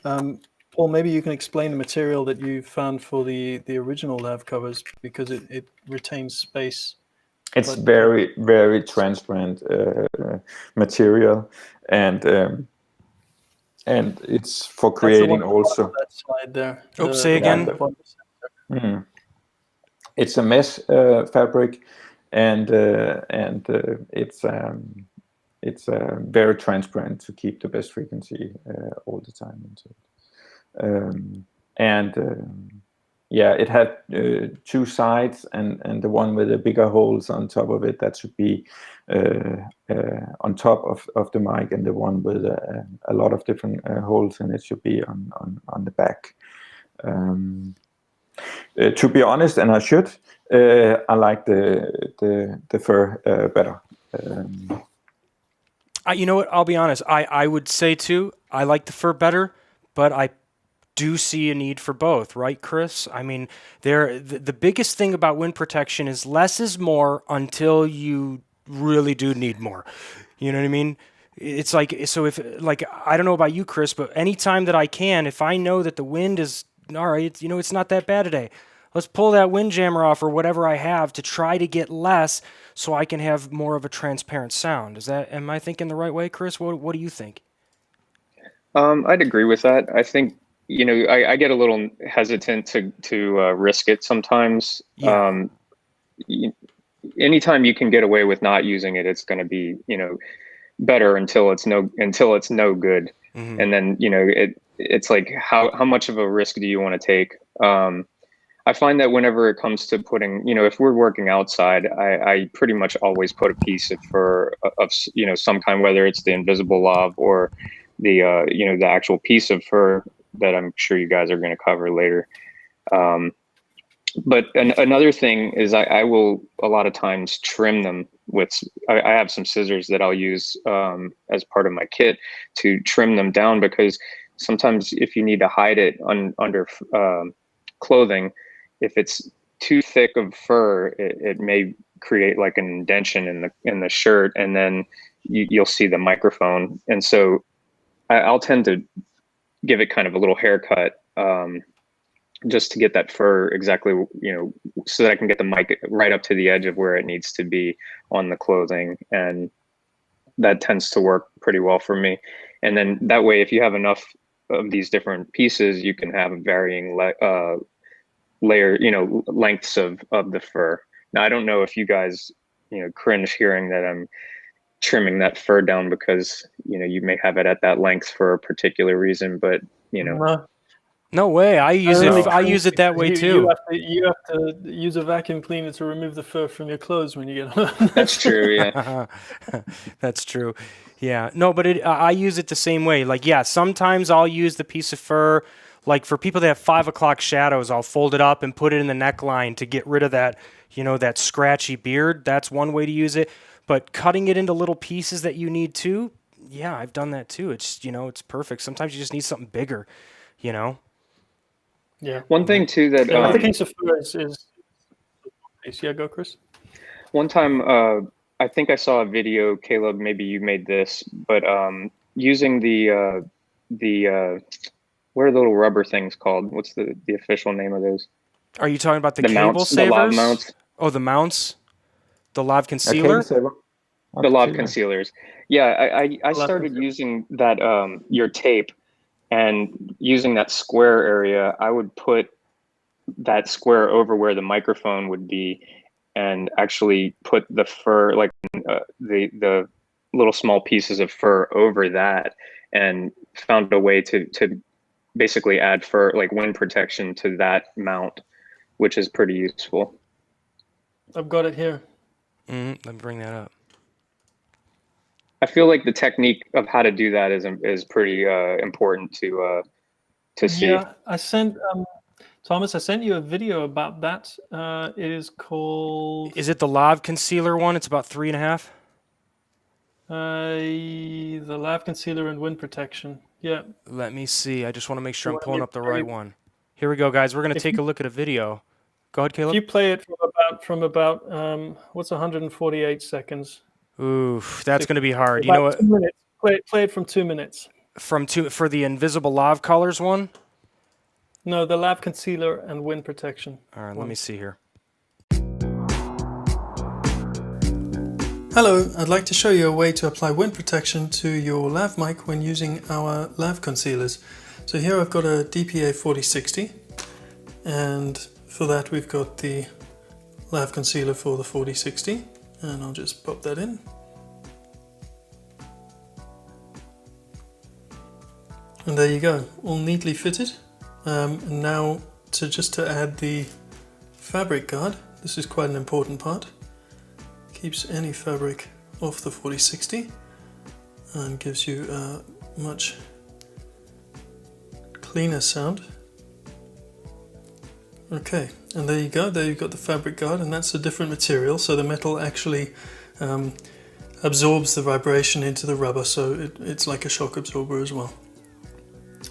Paul, maybe you can explain the material that you found for the original Lav covers, because it retains space. It's very, very transparent material, and it's for creating also. That slide there. Oops, say again. It's a mesh fabric, and it's very transparent to keep the best frequency all the time into it. It had 2 sides, and the one with the bigger holes on top of it, that should be on top of the mic, and the one with a lot of different holes in it should be on the back. To be honest, and I should, I like the fur better. You know what? I'll be honest. I would say too, I like the fur better, but I do see a need for both, right, Chris? I mean, the biggest thing about wind protection is less is more until you really do need more. You know what I mean? It's like, so if, like, I don't know about you, Chris, but anytime that I can, if I know that the wind is, all right, it's not that bad today, let's pull that wind jammer off or whatever I have to try to get less so I can have more of a transparent sound. Am I thinking the right way, Chris? What do you think? I'd agree with that. I think, I get a little hesitant to risk it sometimes. Yeah. Anytime you can get away with not using it, it's going to be, better until it's no good. Mm-hmm. And then, it's like, how much of a risk do you want to take? I find that whenever it comes to putting, if we're working outside, I pretty much always put a piece of fur of some kind, whether it's the invisible lav or the the actual piece of fur that I'm sure you guys are going to cover later. But another thing is I will a lot of times trim them with, I have some scissors that I'll use as part of my kit to trim them down, because sometimes if you need to hide it under clothing, if it's too thick of fur, it may create like an indention in the shirt, and then you'll see the microphone. And so I'll tend to give it kind of a little haircut, just to get that fur exactly, so that I can get the mic right up to the edge of where it needs to be on the clothing. And that tends to work pretty well for me. And then that way, if you have enough of these different pieces, you can have varying layer, lengths of the fur. Now, I don't know if you guys, cringe hearing that I'm trimming that fur down, because, you may have it at that length for a particular reason, but, No way. I use it that way too. You have to use a vacuum cleaner to remove the fur from your clothes when you get home. That's true, yeah. That's true. Yeah. No, but I use it the same way. Like, yeah, sometimes I'll use the piece of fur. Like for people that have 5 o'clock shadows, I'll fold it up and put it in the neckline to get rid of that, that scratchy beard. That's one way to use it. But cutting it into little pieces that you need to, yeah, I've done that too. It's, it's perfect. Sometimes you just need something bigger, Yeah. One thing too that the piece of fur is yeah, go Chris. One time, I think I saw a video, Caleb, maybe you made this, but using the what are the little rubber things called? What's the official name of those? Are you talking about the cable mounts, savers? the Lav mounts? Oh, the mounts? The Lav Concealer? The Lav Concealers. Yeah, I started using that, your tape, and using that square area, I would put that square over where the microphone would be, and actually put the fur, like the little small pieces of fur over that, and found a way to basically add fur, like wind protection, to that mount, which is pretty useful. I've got it here. Let me bring that up. I feel like the technique of how to do that is pretty important to see. Yeah, I sent Thomas. I sent you a video about that. It is called. Is it the Lav Concealer one? It's about 3.5. The Lav Concealer and Wind Protection. Yeah. Let me see. I just want to make sure I'm pulling up the right one. Here we go, guys. We're going to take a look at a video. Go ahead, Caleb. If you play it from about what's 148 seconds. Oof, that's going to be hard. About you know what? 2 minutes. Play it from 2 minutes. For the invisible Lav colors one? No, the Lav Concealer and Wind Protection. All right, let me see here. Hello, I'd like to show you a way to apply wind protection to your lav mic when using our lav concealers. So here I've got a DPA 4060, and for that we've got the lav concealer for the 4060, and I'll just pop that in. And there you go, all neatly fitted. And now to add the fabric guard, this is quite an important part. Keeps any fabric off the 4060 and gives you a much cleaner sound. Okay, and there you go, there you've got the fabric guard, and that's a different material, so the metal actually absorbs the vibration into the rubber, so it's like a shock absorber as well.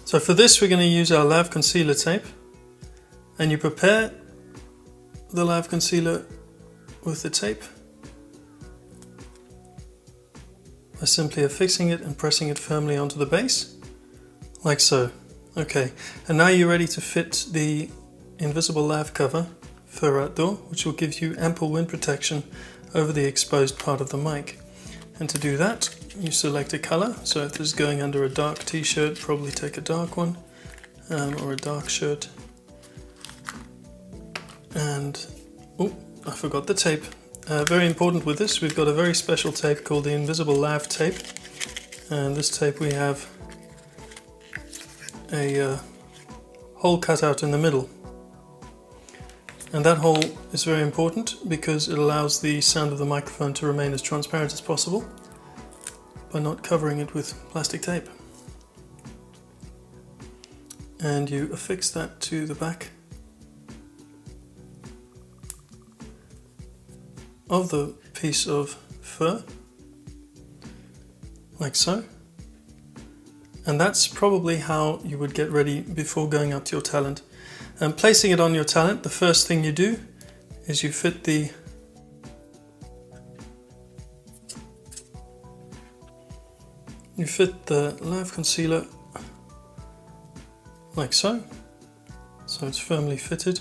So for this we're going to use our Lav Concealer Tape, and you prepare the Lav Concealer with the tape by simply affixing it and pressing it firmly onto the base, like so. Okay, and now you're ready to fit the invisible lav cover fur outdoor, which will give you ample wind protection over the exposed part of the mic. And to do that, you select a color. So if this is going under a dark t-shirt, probably take a dark one, or a dark shirt. And, oh, I forgot the tape. Very important with this, we've got a very special tape called the Invisible Lav Tape. And this tape we have a hole cut out in the middle. And that hole is very important because it allows the sound of the microphone to remain as transparent as possible by not covering it with plastic tape. And you affix that to the back of the piece of fur, like so. And that's probably how you would get ready before going up to your talent. And placing it on your talent, the first thing you do is you fit the Lav concealer like so. So it's firmly fitted.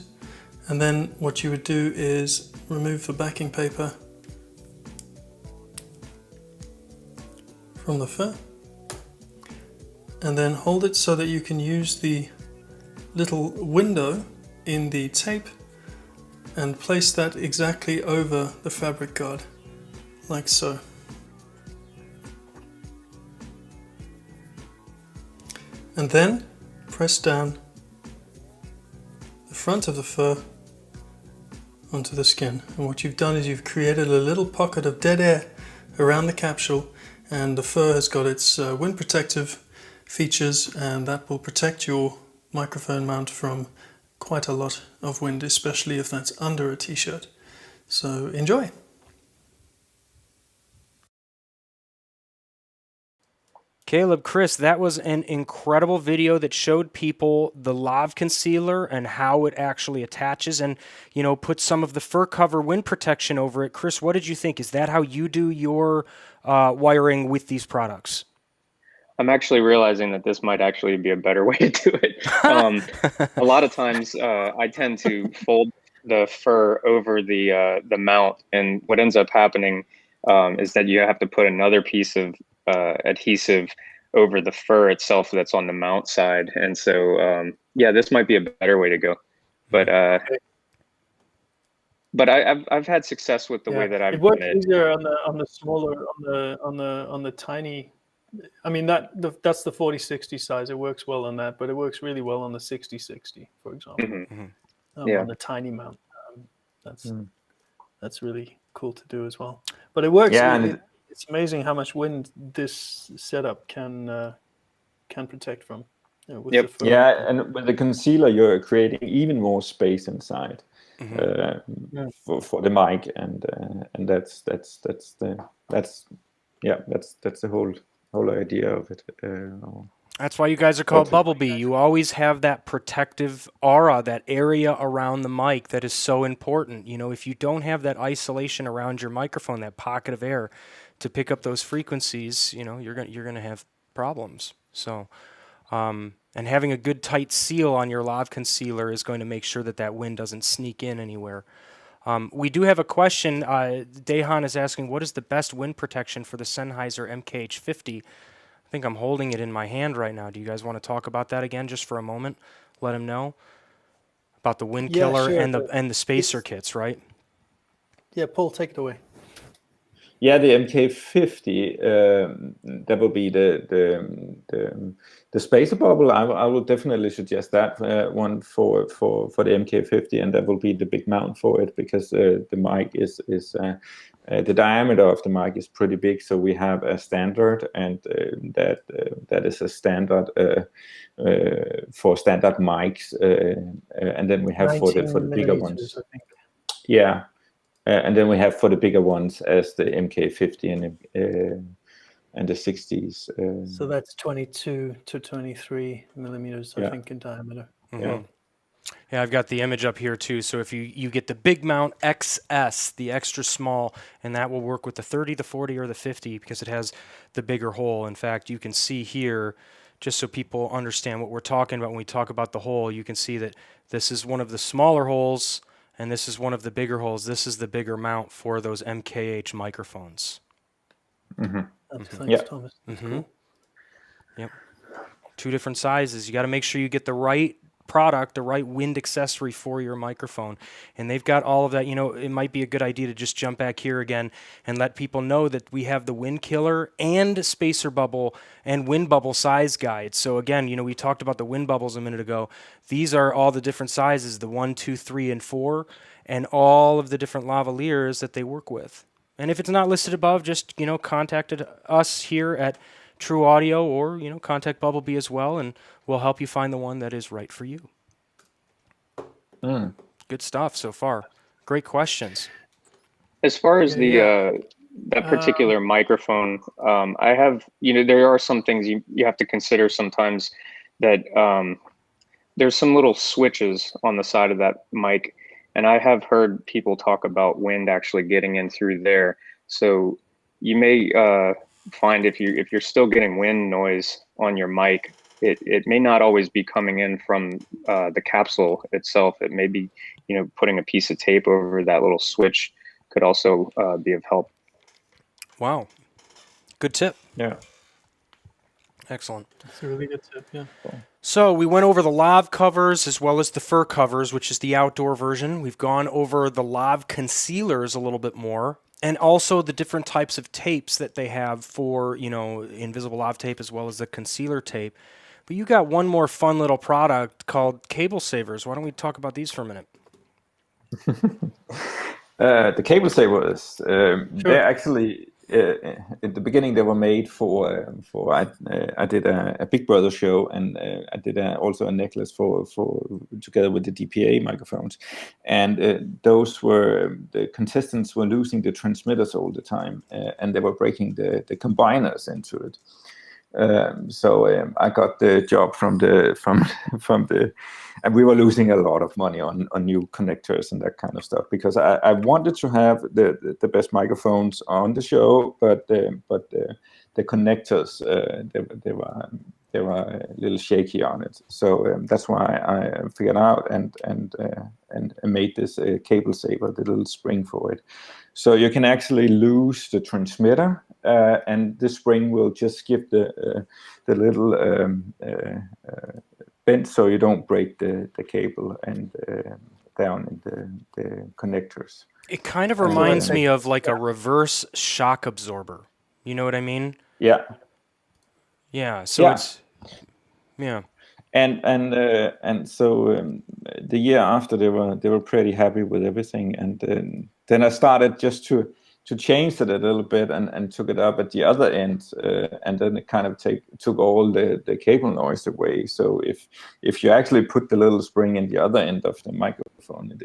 And then what you would do is remove the backing paper from the fur, and then hold it so that you can use the little window in the tape and place that exactly over the fabric guard, like so. And then press down the front of the fur onto the skin. And what you've done is you've created a little pocket of dead air around the capsule, and the fur has got its wind protective features, and that will protect your microphone mount from quite a lot of wind, especially if that's under a t-shirt. So enjoy! Caleb, Chris, that was an incredible video that showed people the Lav concealer and how it actually attaches and, you know, put some of the fur cover wind protection over it. Chris, what did you think? Is that how you do your wiring with these products? I'm actually realizing that this might actually be a better way to do it. A lot of times I tend to fold the fur over the mount, and what ends up happening is that you have to put another piece of adhesive over the fur itself that's on the mount side. And so, yeah, this might be a better way to go. But I've had success with the way that I've done it. It works easier on the smaller, on the tiny. I mean, that's the 40-60 size. It works well on that, but it works really well on the 60-60, for example. Yeah. On the tiny mount. That's really cool to do as well. But it works. Yeah, it's amazing how much wind this setup can protect from. With the fur. Yeah, and with the concealer, you're creating even more space inside for the mic, and that's the whole idea of it. That's why you guys are called Bubblebee. You always have that protective aura, that area around the mic that is so important. You know, if you don't have that isolation around your microphone, that pocket of air to pick up those frequencies, you know, you're gonna have problems. So, and having a good tight seal on your Lav concealer is going to make sure that that wind doesn't sneak in anywhere. We do have a question. Dehan is asking, what is the best wind protection for the Sennheiser MKH50? I think I'm holding it in my hand right now. Do you guys want to talk about that again just for a moment? Let him know about the Windkiller and the spacer kits, right? Yeah, Paul, take it away. Yeah, the MK50, that will be the spacer bubble. I will definitely suggest that one for the MK50, and that will be the big mount for it, because the mic is the diameter of the mic is pretty big. So we have a standard, and that is a standard for standard mics, and then we have for the bigger ones. Yeah. And then we have for the bigger ones as the MK50 and and the 60s. So that's 22 to 23 millimeters, I think, in diameter. Yeah. Yeah, I've got the image up here too. So if you get the big mount XS, the extra small, and that will work with the 30, the 40, or the 50 because it has the bigger hole. In fact, you can see here, just so people understand what we're talking about when we talk about the hole, you can see that this is one of the smaller holes and this is one of the bigger holes. This is the bigger mount for those MKH microphones. Thanks, Thomas. Cool. Yep. 2 different sizes. You got to make sure you get the right product, the right wind accessory for your microphone. And they've got all of that. You know, it might be a good idea to just jump back here again and let people know that we have the Windkiller and Spacer Bubble and Windbubble size guides. So again, you know, we talked about the Windbubbles a minute ago. These are all the different sizes, the 1, 2, 3, and 4, and all of the different lavaliers that they work with. And if it's not listed above, just, you know, contact us here at True Audio, or, you know, contact Bubblebee as well, and we'll help you find the one that is right for you. Good stuff so far. Great questions. As far as that particular microphone, I have, you know, there are some things you have to consider sometimes, that there's some little switches on the side of that mic, and I have heard people talk about wind actually getting in through there. So you may find if you're still getting wind noise on your mic, it may not always be coming in from the capsule itself. It may be, you know, putting a piece of tape over that little switch could also be of help. Wow. Good tip. Yeah. Excellent. That's a really good tip, yeah. Cool. So we went over the Lav covers as well as the fur covers, which is the outdoor version. We've gone over the Lav concealers a little bit more, and also the different types of tapes that they have for, you know, invisible Lav tape as well as the concealer tape. But you got one more fun little product called cable savers. Why don't we talk about these for a minute? The cable savers, they're actually, in the beginning they were made for I did a Big Brother show, and I did also a necklace for together with the DPA microphones, and those were, the contestants were losing the transmitters all the time, and they were breaking the combiners into it. So I got the job from the, and we were losing a lot of money on new connectors and that kind of stuff, because I wanted to have the best microphones on the show, but the connectors they were a little shaky on it. So that's why I figured out and made this cable saver, the little spring for it. So you can actually lose the transmitter, and the spring will just give the little bend, so you don't break the cable and down in the connectors. It kind of reminds me of like a reverse shock absorber. You know what I mean? Yeah. Yeah. So it's And so the year after, they were pretty happy with everything, and then I started just to change it a little bit and took it up at the other end, and then it kind of took all the cable noise away. So if you actually put the little spring in the other end of the microphone,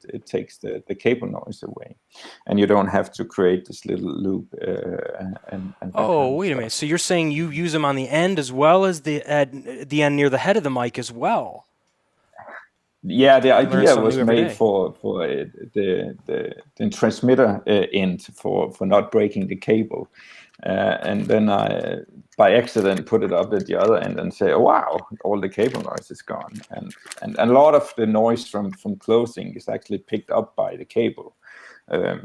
it takes the cable noise away, and you don't have to create this little loop. And oh, wait a minute. So you're saying you use them on the end as well as the end near the head of the mic as well? Yeah, the idea was made for the transmitter end for not breaking the cable, and then I by accident put it up at the other end and say, oh, wow, all the cable noise is gone, and a lot of the noise from closing is actually picked up by the cable.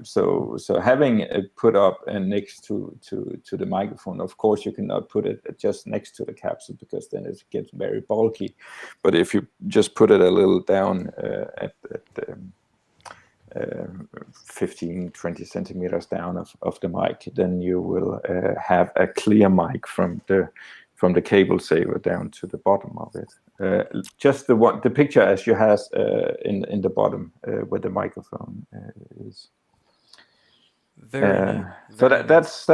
So having it put up next to the microphone, of course you cannot put it just next to the capsule, because then it gets very bulky. But if you just put it a little down at 15-20 centimeters down of the mic, then you will have a clear mic from the cable saver down to the bottom of it. Just the picture as you have in the bottom where the microphone is. So that's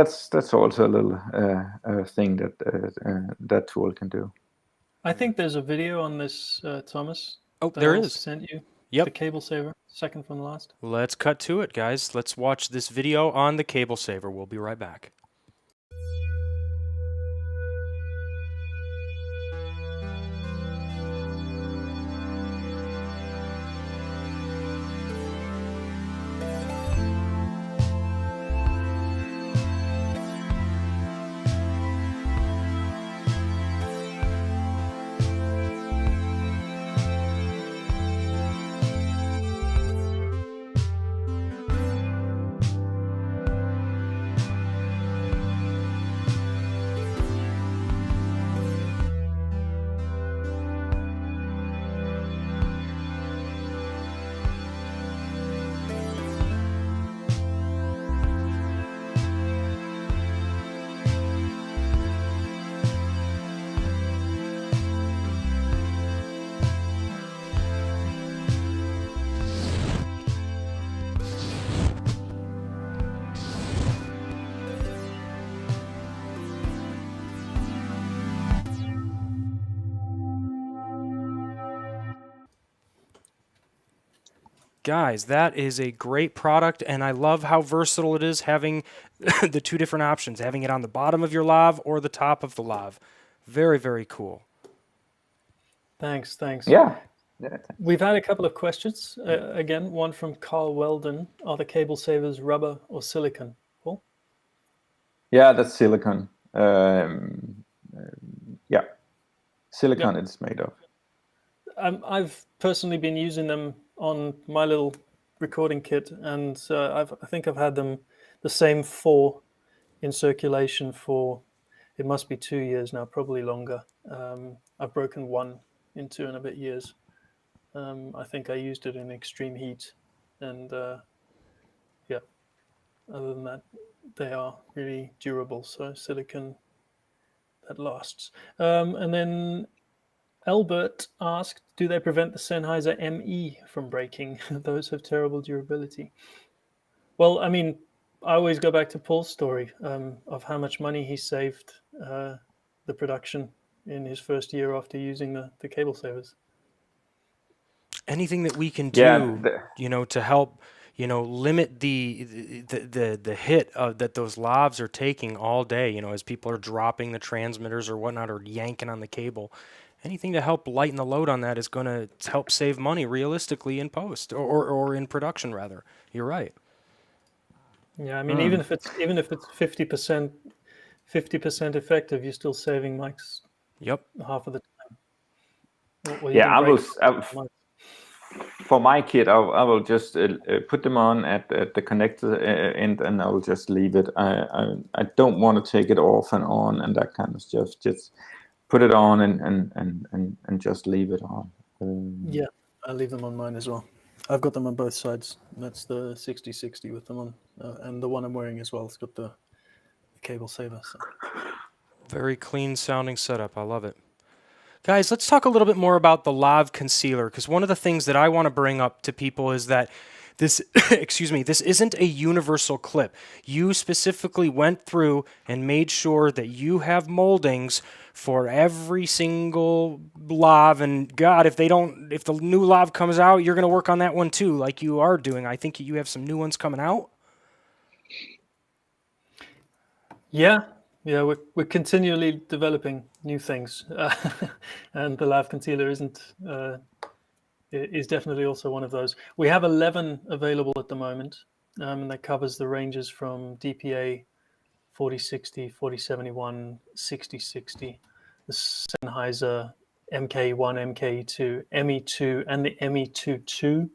also a little thing that tool can do. I think there's a video on this, Thomas. Oh, there is. Sent you. Yep. The cable saver, second from the last. Let's cut to it, guys. Let's watch this video on the cable saver. We'll be right back. guys, that is a great product, and I love how versatile it is, having the two different options, having it on the bottom of your lav or the top of the lav. Very, very cool. Thanks. Yeah. We've had a couple of questions. Again, one from Carl Weldon. Are the cable savers rubber or silicone? Paul? Yeah, that's silicone. Yeah, silicone it's made of. I've personally been using them on my little recording kit, and I think I've had them, the same 4 in circulation for, it must be 2 years now, probably longer. I've broken 1 in 2 and a bit years. I think I used it in extreme heat, and yeah, other than that, they are really durable. So silicone, that lasts. And then Albert asked, do they prevent the Sennheiser ME from breaking? Those have terrible durability. Well, I mean, I always go back to Paul's story of how much money he saved the production in his first year after using the cable savers. Anything that we can do, to help, limit the hit that those lavs are taking all day, as people are dropping the transmitters or whatnot, or yanking on the cable. Anything to help lighten the load on that is going to help save money realistically in post or in production rather. You're right. Yeah, I mean, even if it's 50% effective, you're still saving mics. Yep. Half of the time. For my kit, I will just put them on at the connector end, and I will just leave it. I don't want to take it off and on and that kind of stuff. Just put it on and just leave it on. Yeah, I leave them on mine as well. I've got them on both sides. That's the 6060 with them on, and the one I'm wearing as well. It's got the cable saver. So. Very clean sounding setup. I love it. Guys, let's talk a little bit more about the Lav Concealer, because one of the things that I want to bring up to people is that this, this isn't a universal clip. You specifically went through and made sure that you have moldings for every single lav, and God, if the new lav comes out, you're going to work on that one too, like you are doing. I think you have some new ones coming out. Yeah, we're continually developing new things, and the Lav Concealer is definitely also one of those. We have 11 available at the moment, and that covers the ranges from DPA 4060, 4071, 6060, the Sennheiser MK1, MK2, ME2, and the ME22.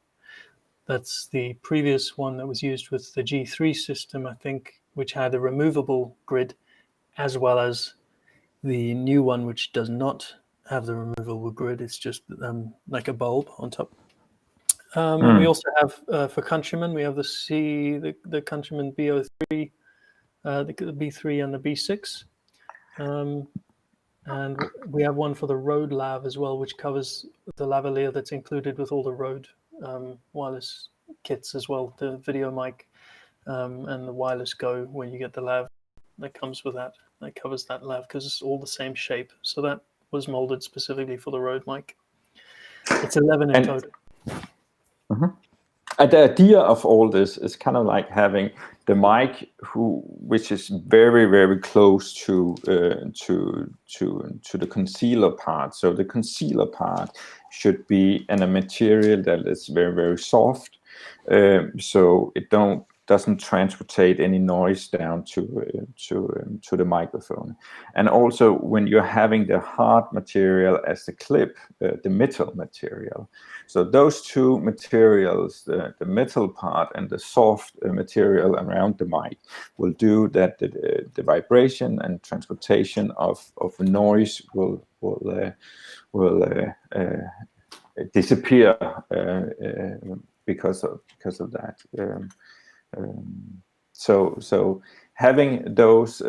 That's the previous one that was used with the G3 system, I think, which had a removable grid, as well as the new one, which does not have the removable grid. It's just like a bulb on top. We also have, for Countryman, we have the Countryman B03, the B3 and the B6. And we have one for the Rode Lav as well, which covers the lavalier that's included with all the Rode wireless kits as well, the video mic and the wireless Go, where you get the lav that comes with that. That covers that lav because it's all the same shape. So that was molded specifically for the Rode mic. It's 11 in total. And the idea of all this is kind of like having the mic, which is very, very close to the concealer part. So the concealer part should be in a material that is very, very soft, so it doesn't transportate any noise down to the microphone. And also, when you're having the hard material as the clip, the metal material. So those two materials, the metal part and the soft material around the mic, will do that the vibration and transportation of noise will disappear because of that. So having those,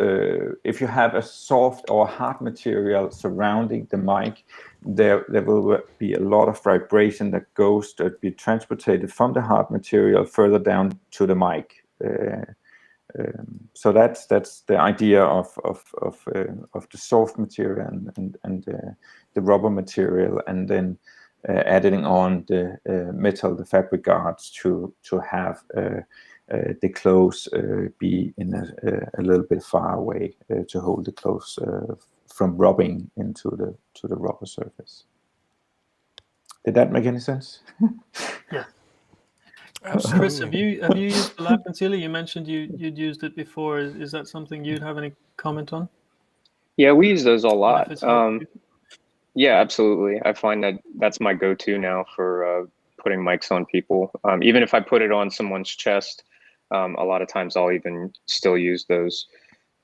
if you have a soft or hard material surrounding the mic, there will be a lot of vibration that be transported from the hard material further down to the mic. So that's the idea of the soft material and the rubber material, and then adding on the metal, the fabric guards to have the clothes be in a little bit far away to hold the clothes from rubbing into the rubber surface. Did that make any sense? Yeah. Absolutely. Chris, have you used the Lav Concealer? You mentioned you'd used it before. Is that something you'd have any comment on? Yeah, we use those a And if lot. it's helped you? Yeah, absolutely. I find that that's my go-to now for putting mics on people. Even if I put it on someone's chest, a lot of times I'll even still use those.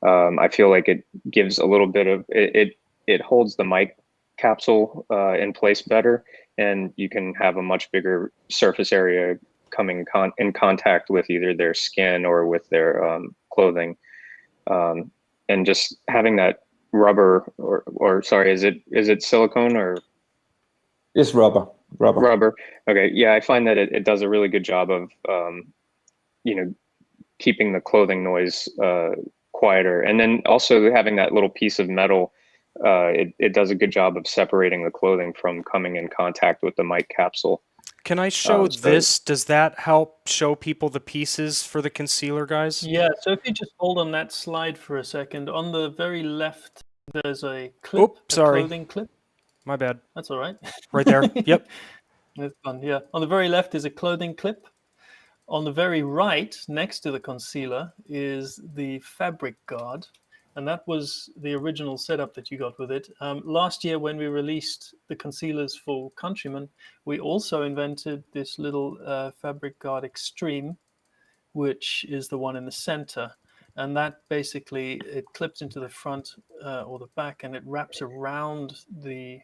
I feel like it gives a little bit of it holds the mic capsule in place better, and you can have a much bigger surface area coming in contact with either their skin or with their clothing, and just having that rubber or sorry, is it silicone or? It's rubber. Rubber. Okay, yeah, I find that it does a really good job of keeping the clothing noise quieter, and then also having that little piece of metal. It does a good job of separating the clothing from coming in contact with the mic capsule. Can I show this? Does that help show people the pieces for the concealer, guys? Yeah, so if you just hold on that slide for a second, on the very left, there's a clip, a clothing clip. My bad. That's all right. Right there. Yep. That's fun, yeah. On the very left is a clothing clip. On the very right, next to the concealer, is the fabric guard. And that was the original setup that you got with it. Last year, when we released the concealers for Countryman, we also invented this little fabric guard extreme, which is the one in the center. And that basically, it clips into the front or the back, and it wraps around the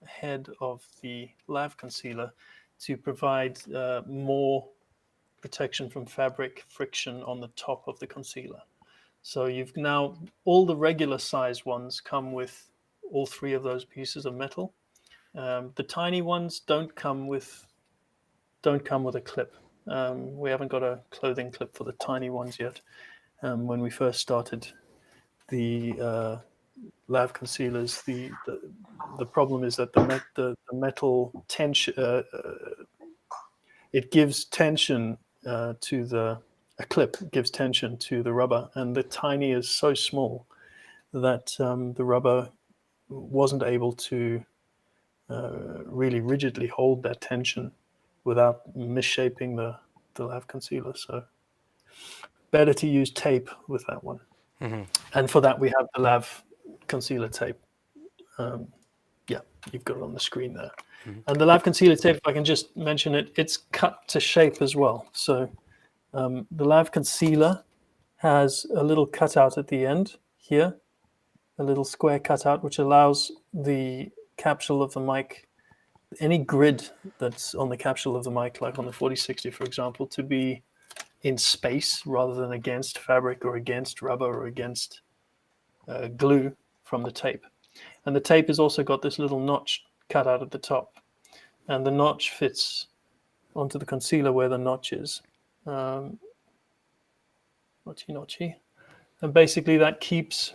head of the Lav concealer to provide more protection from fabric friction on the top of the concealer. So you've now, all the regular size ones come with all three of those pieces of metal. The tiny ones don't come with a clip. We haven't got a clothing clip for the tiny ones yet. When we first started the Lav concealers, the problem is that the metal tension, it gives tension to a clip gives tension to the rubber, and the tiny is so small that the rubber wasn't able to really rigidly hold that tension without misshaping the Lav concealer. So better to use tape with that one. Mm-hmm. And for that, we have the Lav Concealer Tape. Yeah, you've got it on the screen there. Mm-hmm. And the Lav Concealer Tape, if I can just mention it, it's cut to shape as well. So the Lav Concealer has a little cutout at the end here, a little square cutout, which allows the capsule of the mic, any grid that's on the capsule of the mic, like on the 4060, for example, to be in space rather than against fabric or against rubber or against glue from the tape. And the tape has also got this little notch cut out at the top, and the notch fits onto the concealer where the notch is. Notchy. And basically that keeps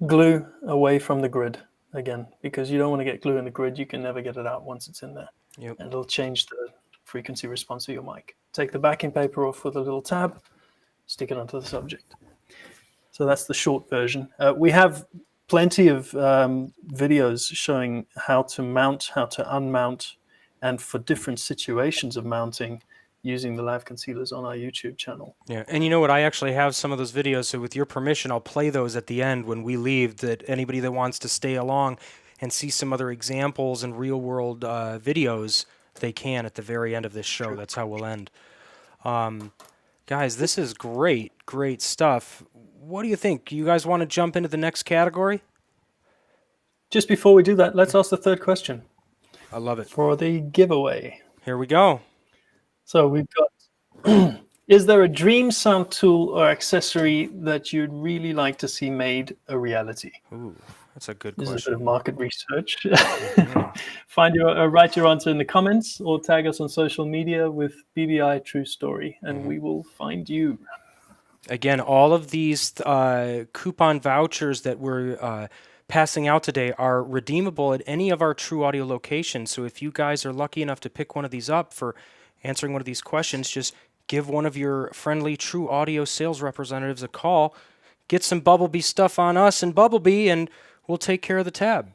glue away from the grid again, because you don't want to get glue in the grid. You can never get it out once it's in there. Yep. And it'll change the frequency response of your mic. Take the backing paper off with a little tab, stick it onto the subject. So that's the short version. We have plenty of videos showing how to mount, how to unmount, and for different situations of mounting using the Lav concealers on our YouTube channel. Yeah, and you know what? I actually have some of those videos, so with your permission, I'll play those at the end when we leave, that anybody that wants to stay along and see some other examples and real-world videos, they can at the very end of this show. That's how we'll end. Guys, this is great stuff. What do you think? You guys want to jump into the next category? Just before we do that, let's ask the third question. I love it. For the giveaway. Here we go. So we've got, is there a dream sound tool or accessory that you'd really like to see made a reality? Ooh, that's a good question. This is a bit of market research. Write your answer in the comments or tag us on social media with BBI True Story, and we will find you. Again, all of these coupon vouchers that we're passing out today are redeemable at any of our True Audio locations. So if you guys are lucky enough to pick one of these up for answering one of these questions, just give one of your friendly True Audio sales representatives a call, get some Bubblebee stuff on us and Bubblebee, and we'll take care of the tab.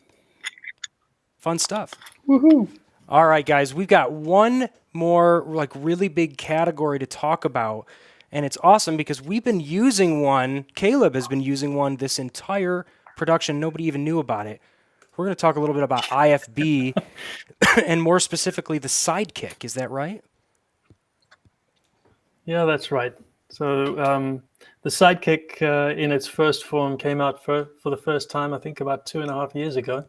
Fun stuff. Woohoo! All right, guys, we've got one more like really big category to talk about, and it's awesome because we've been using one. Caleb has been using one this entire production. Nobody even knew about it. We're going to talk a little bit about IFB and more specifically the Sidekick. Is that right? Yeah, that's right. So the Sidekick in its first form came out for the first time, I think, about 2.5 years ago.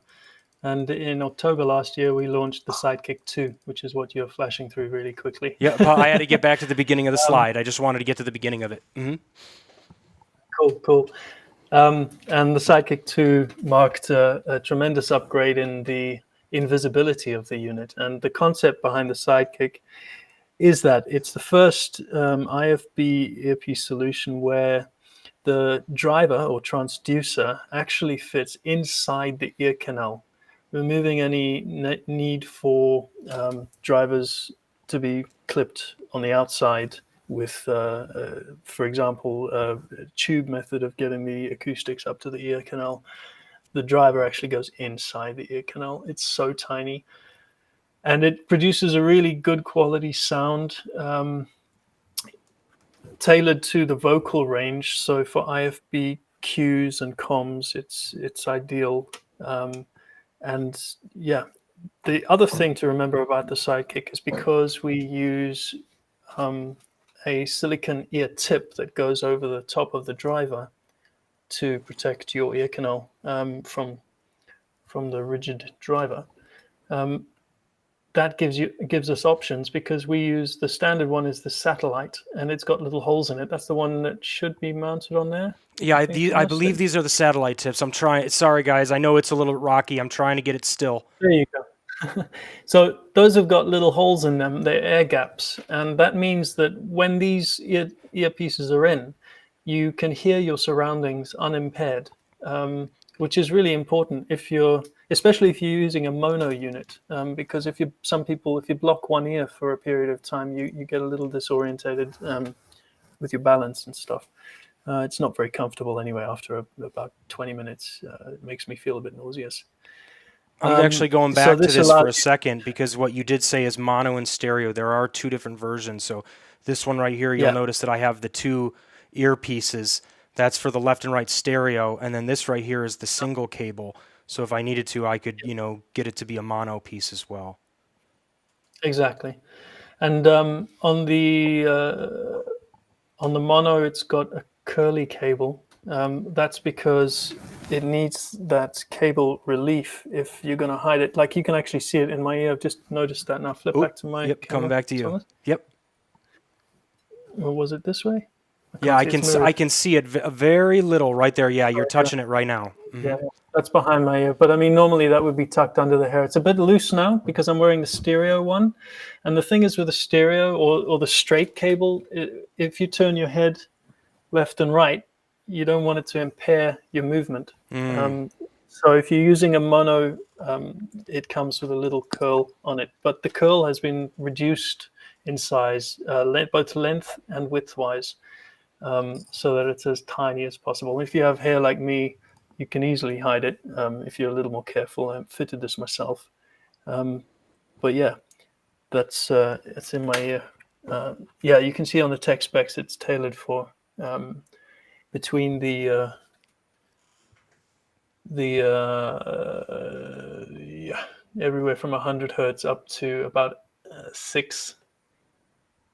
And in October last year, we launched the Sidekick 2, which is what you're flashing through really quickly. Yeah, I had to get back to the beginning of the slide. I just wanted to get to the beginning of it. Mm-hmm. Cool. And the Sidekick 2 marked a tremendous upgrade in the invisibility of the unit. And the concept behind the Sidekick is that it's the first IFB earpiece solution where the driver or transducer actually fits inside the ear canal, removing any need for drivers to be clipped on the outside with, for example, a tube method of getting the acoustics up to the ear canal. The driver actually goes inside the ear canal. It's so tiny. And it produces a really good quality sound tailored to the vocal range. So for IFB cues and comms, it's ideal. And yeah, the other thing to remember about the Sidekick is because we use a silicone ear tip that goes over the top of the driver to protect your ear canal from the rigid driver. That gives us options because we use the standard one is the satellite, and it's got little holes in it. That's the one that should be mounted on there. Yeah, I believe these are the satellite tips. I'm trying. Sorry, guys. I know it's a little rocky. I'm trying to get it still. There you go. So those have got little holes in them. They're air gaps, and that means that when these earpieces are in, you can hear your surroundings unimpaired, which is really important especially if you're using a mono unit, because if you block one ear for a period of time, you get a little disorientated with your balance and stuff. It's not very comfortable anyway. After about 20 minutes, it makes me feel a bit nauseous. I'm actually going back to this for a second because what you did say is mono and stereo. There are two different versions. So this one right here, you'll notice that I have the two earpieces. That's for the left and right stereo, and then this right here is the single cable. So if I needed to, I could, get it to be a mono piece as well. Exactly. And on the mono, it's got a curly cable. That's because it needs that cable relief if you're going to hide it. Like you can actually see it in my ear. I've just noticed that. Now flip back to my camera. Coming back to you. Thomas. Yep. Or was it this way? I can see it very little right there. Yeah, you're touching it right now. Mm-hmm. Yeah, that's behind my ear. But I mean, normally that would be tucked under the hair. It's a bit loose now because I'm wearing the stereo one. And the thing is with the stereo or the straight cable, if you turn your head left and right, you don't want it to impair your movement. So if you're using a mono, it comes with a little curl on it. But the curl has been reduced in size, both length and width-wise. So that it's as tiny as possible. If you have hair like me, you can easily hide it if you're a little more careful. I fitted this myself. But yeah, it's in my ear. You can see on the tech specs it's tailored for between everywhere from 100 hertz up to about 6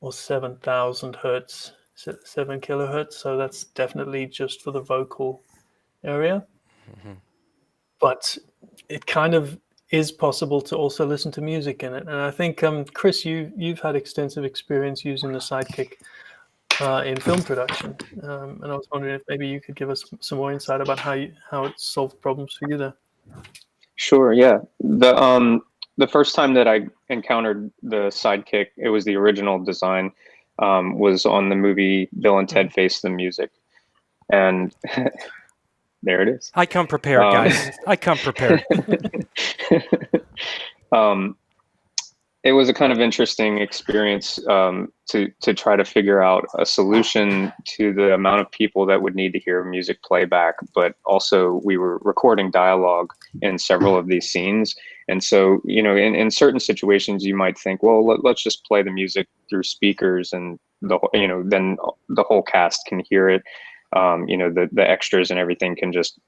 or 7,000 hertz. 7 kilohertz, so that's definitely just for the vocal area. Mm-hmm. But it kind of is possible to also listen to music in it. And I think, Chris, you've had extensive experience using the Sidekick in film production, and I was wondering if maybe you could give us some more insight about how it solved problems for you there. Sure. Yeah. The first time that I encountered the Sidekick, it was the original design. Was on the movie Bill and Ted Face the Music. And there it is. I come prepared, guys. I come prepared. It was a kind of interesting experience to try to figure out a solution to the amount of people that would need to hear music playback, but also we were recording dialogue in several of these scenes. And so, you know, in certain situations, you might think, well, let's just play the music through speakers and then the whole cast can hear it. You know, the extras and everything can just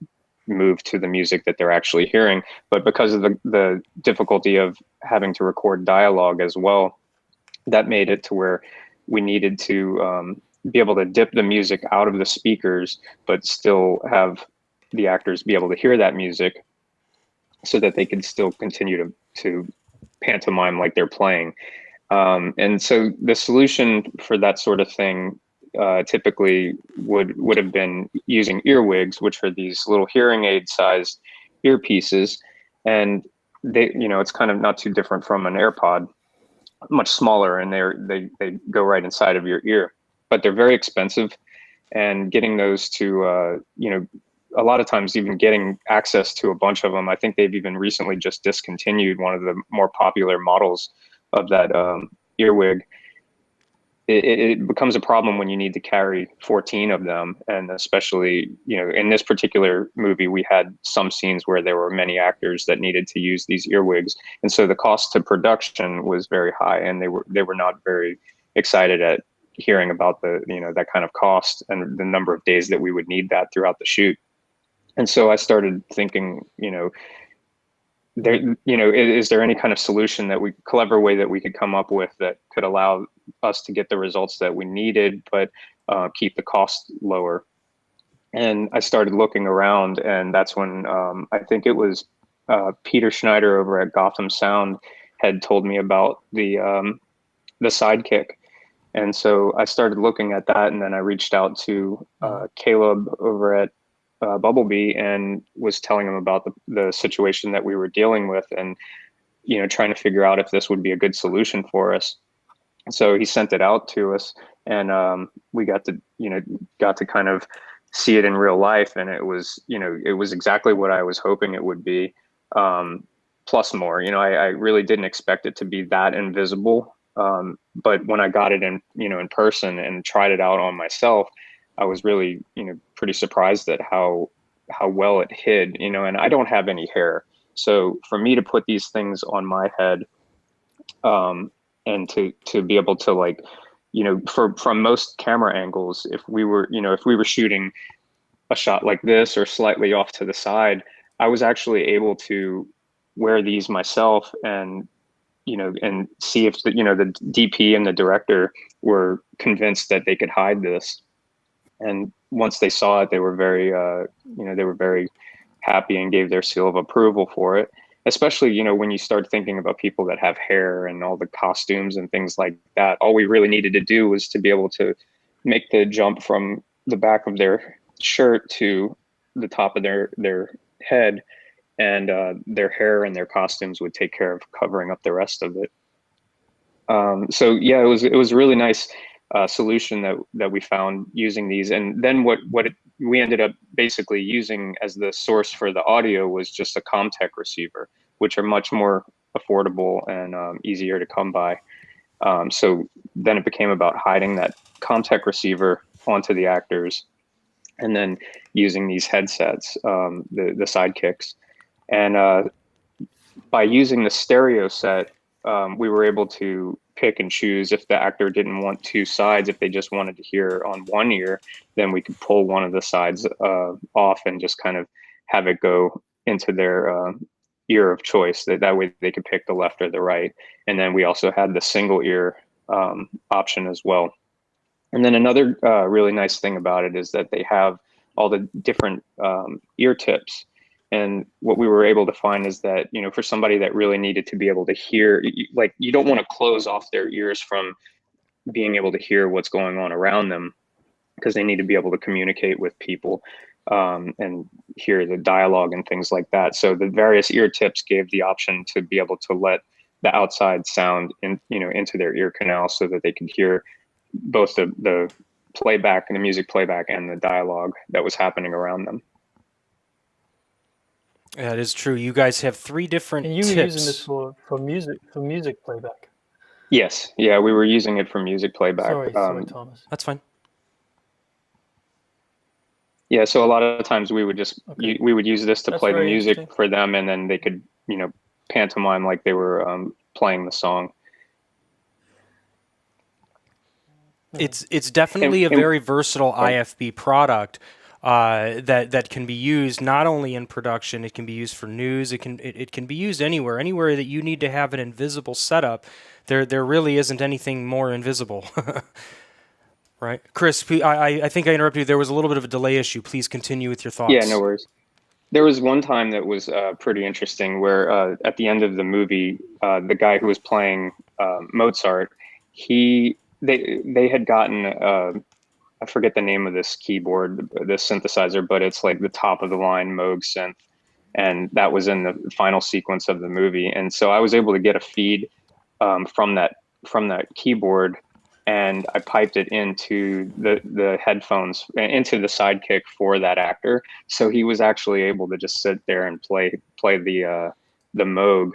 move to the music that they're actually hearing. But because of the difficulty of having to record dialogue as well, that made it to where we needed to be able to dip the music out of the speakers, but still have the actors be able to hear that music so that they could still continue to pantomime like they're playing. And so the solution for that sort of thing typically would have been using earwigs, which are these little hearing aid sized earpieces. And they, you know, it's kind of not too different from an AirPod, much smaller, and they go right inside of your ear, but they're very expensive. And getting those to, you know, a lot of times even getting access to a bunch of them, I think they've even recently just discontinued one of the more popular models of that earwig. It becomes a problem when you need to carry 14 of them. And especially, you know, in this particular movie, we had some scenes where there were many actors that needed to use these earwigs. And so the cost to production was very high, and they were not very excited at hearing about the, you know, that kind of cost and the number of days that we would need that throughout the shoot. And so I started thinking, you know, is there any kind of solution clever way that we could come up with that could allow us to get the results that we needed, but keep the cost lower? And I started looking around, and that's when I think it was Peter Schneider over at Gotham Sound had told me about the Sidekick. And so I started looking at that, and then I reached out to Caleb over at Bubblebee and was telling him about the situation that we were dealing with, and, you know, trying to figure out if this would be a good solution for us. So he sent it out to us, and we got to kind of see it in real life, and it was exactly what I was hoping it would be, plus more. You know, I really didn't expect it to be that invisible, but when I got it in person and tried it out on myself, I was really, you know, pretty surprised at how well it hid, you know, and I don't have any hair. So for me to put these things on my head, and to be able to, like, you know, from most camera angles, if we were shooting a shot like this or slightly off to the side, I was actually able to wear these myself and, you know, and see if the DP and the director were convinced that they could hide this. And once they saw it, they were very, they were very happy and gave their seal of approval for it. Especially, you know, when you start thinking about people that have hair and all the costumes and things like that, all we really needed to do was to be able to make the jump from the back of their shirt to the top of their head, and their hair and their costumes would take care of covering up the rest of it. So yeah, it was really nice. Solution that we found using these. And then we ended up basically using as the source for the audio was just a Comtech receiver, which are much more affordable and easier to come by. So then it became about hiding that Comtech receiver onto the actors, and then using these headsets, the Sidekicks. And by using the stereo set, we were able to pick and choose. If the actor didn't want two sides, if they just wanted to hear on one ear, then we could pull one of the sides off and just kind of have it go into their ear of choice. That way they could pick the left or the right. And then we also had the single ear option as well. And then another really nice thing about it is that they have all the different ear tips. And what we were able to find is that, you know, for somebody that really needed to be able to hear, like, you don't want to close off their ears from being able to hear what's going on around them, because they need to be able to communicate with people and hear the dialogue and things like that. So the various ear tips gave the option to be able to let the outside sound into their ear canal, so that they could hear both the playback and the music playback and the dialogue that was happening around them. That is true. You guys have 3 different And you were tips. using this for music playback. Yes, yeah, we were using it for music playback. Sorry, Thomas. That's fine. Yeah, so a lot of times we would just we would use this to That's play the very music interesting. for them, and then they could, you know, pantomime like they were playing the song. It's definitely a very versatile IFB product that can be used not only in production. It can be used for news. It can be used anywhere that you need to have an invisible setup. There really isn't anything more invisible. Right, Chris? I think I interrupted you. There was a little bit of a delay issue. Please continue with your thoughts. Yeah, no worries. There was one time that was pretty interesting where at the end of the movie, the guy who was playing Mozart, they had gotten I forget the name of this keyboard, this synthesizer, but it's like the top of the line Moog synth, and that was in the final sequence of the movie. And so I was able to get a feed from that keyboard, and I piped it into the headphones, into the Sidekick for that actor. So he was actually able to just sit there and play the Moog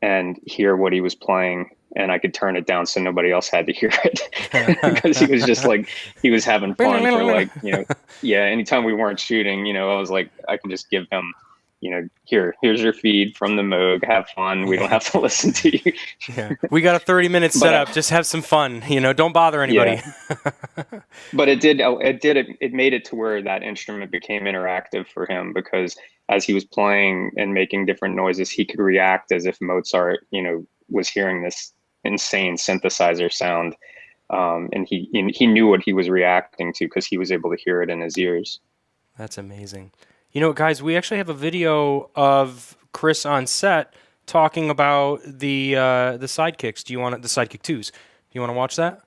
and hear what he was playing, and I could turn it down so nobody else had to hear it because he was just like, he was having fun for like, you know, yeah. Anytime we weren't shooting, you know, I was like, I can just give him, you know, here's your feed from the Moog. Have fun. We don't have to listen to you. Yeah. We got a 30-minute setup. Just have some fun. You know, don't bother anybody. Yeah. But it made it to where that instrument became interactive for him, because as he was playing and making different noises, he could react as if Mozart, you know, was hearing this insane synthesizer sound. And he knew what he was reacting to because he was able to hear it in his ears. That's amazing. You know, guys, we actually have a video of Chris on set talking about the sidekicks. Do you want the Sidekick 2s? Do you want to watch that?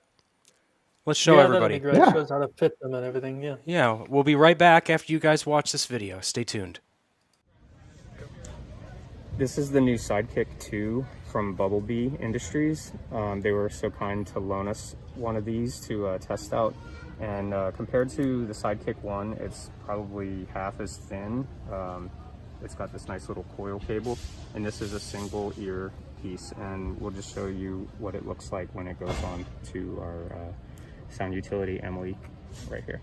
Let's show everybody. That'd be great. It shows how to fit them and everything. Yeah. Yeah, we'll be right back after you guys watch this video. Stay tuned. This is the new Sidekick 2 from Bubblebee Industries. They were so kind to loan us one of these to test out. And compared to the Sidekick 1, it's probably half as thin. It's got this nice little coil cable, and this is a single ear piece, and we'll just show you what it looks like when it goes on to our sound utility Emily right here.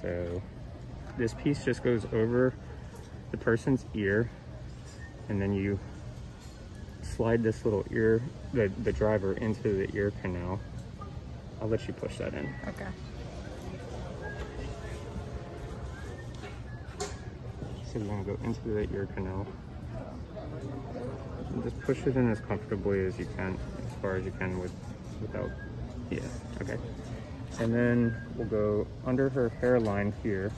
So this piece just goes over the person's ear, and then you slide this little ear, the driver, into the ear canal. I'll let you push that in. Okay. So you're gonna go into the ear canal. And just push it in as comfortably as you can, as far as you can without, yeah, okay. And then we'll go under her hairline here.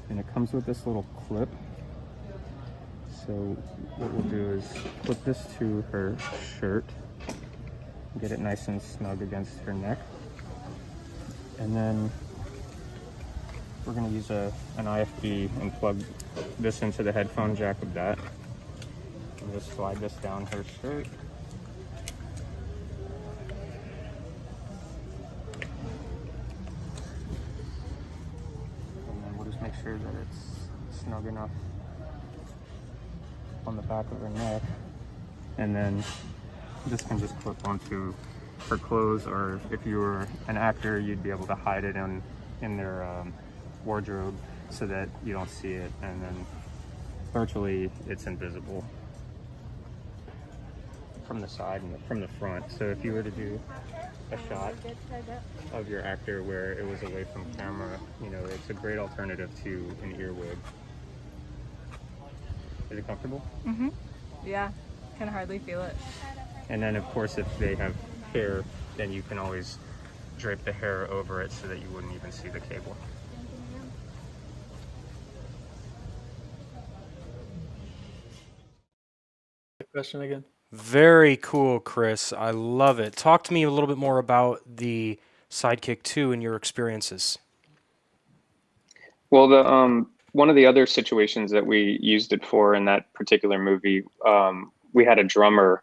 And it comes with this little clip. So what we'll do is clip this to her shirt. Get it nice and snug against her neck. And then we're going to use an IFB and plug this into the headphone jack of that. And just slide this down her shirt. And then we'll just make sure that it's snug enough on the back of her neck. And then this can just clip onto her clothes, or if you were an actor, you'd be able to hide it in their wardrobe so that you don't see it, and then virtually it's invisible from the side and from the front. So if you were to do a shot of your actor where it was away from camera, you know, it's a great alternative to an earwig. Is it comfortable? Mm-hmm. Yeah, can hardly feel it. And then of course if they have hair, then you can always drape the hair over it so that you wouldn't even see the cable. Question again. Very cool, Chris. I love it. Talk to me a little bit more about the Sidekick 2 and your experiences. Well, the one of the other situations that we used it for in that particular movie, we had a drummer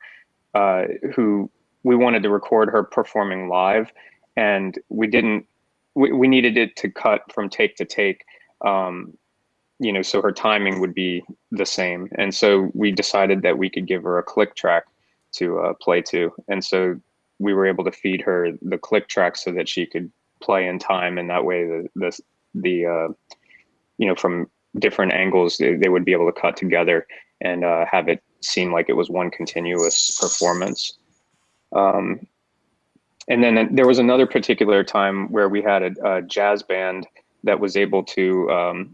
who we wanted to record her performing live, and we needed it to cut from take to take you know, so her timing would be the same. And so we decided that we could give her a click track to play to. And so we were able to feed her the click track so that she could play in time. And that way the you know, from different angles, they would be able to cut together and have it seem like it was one continuous performance. And then there was another particular time where we had a jazz band that was able to,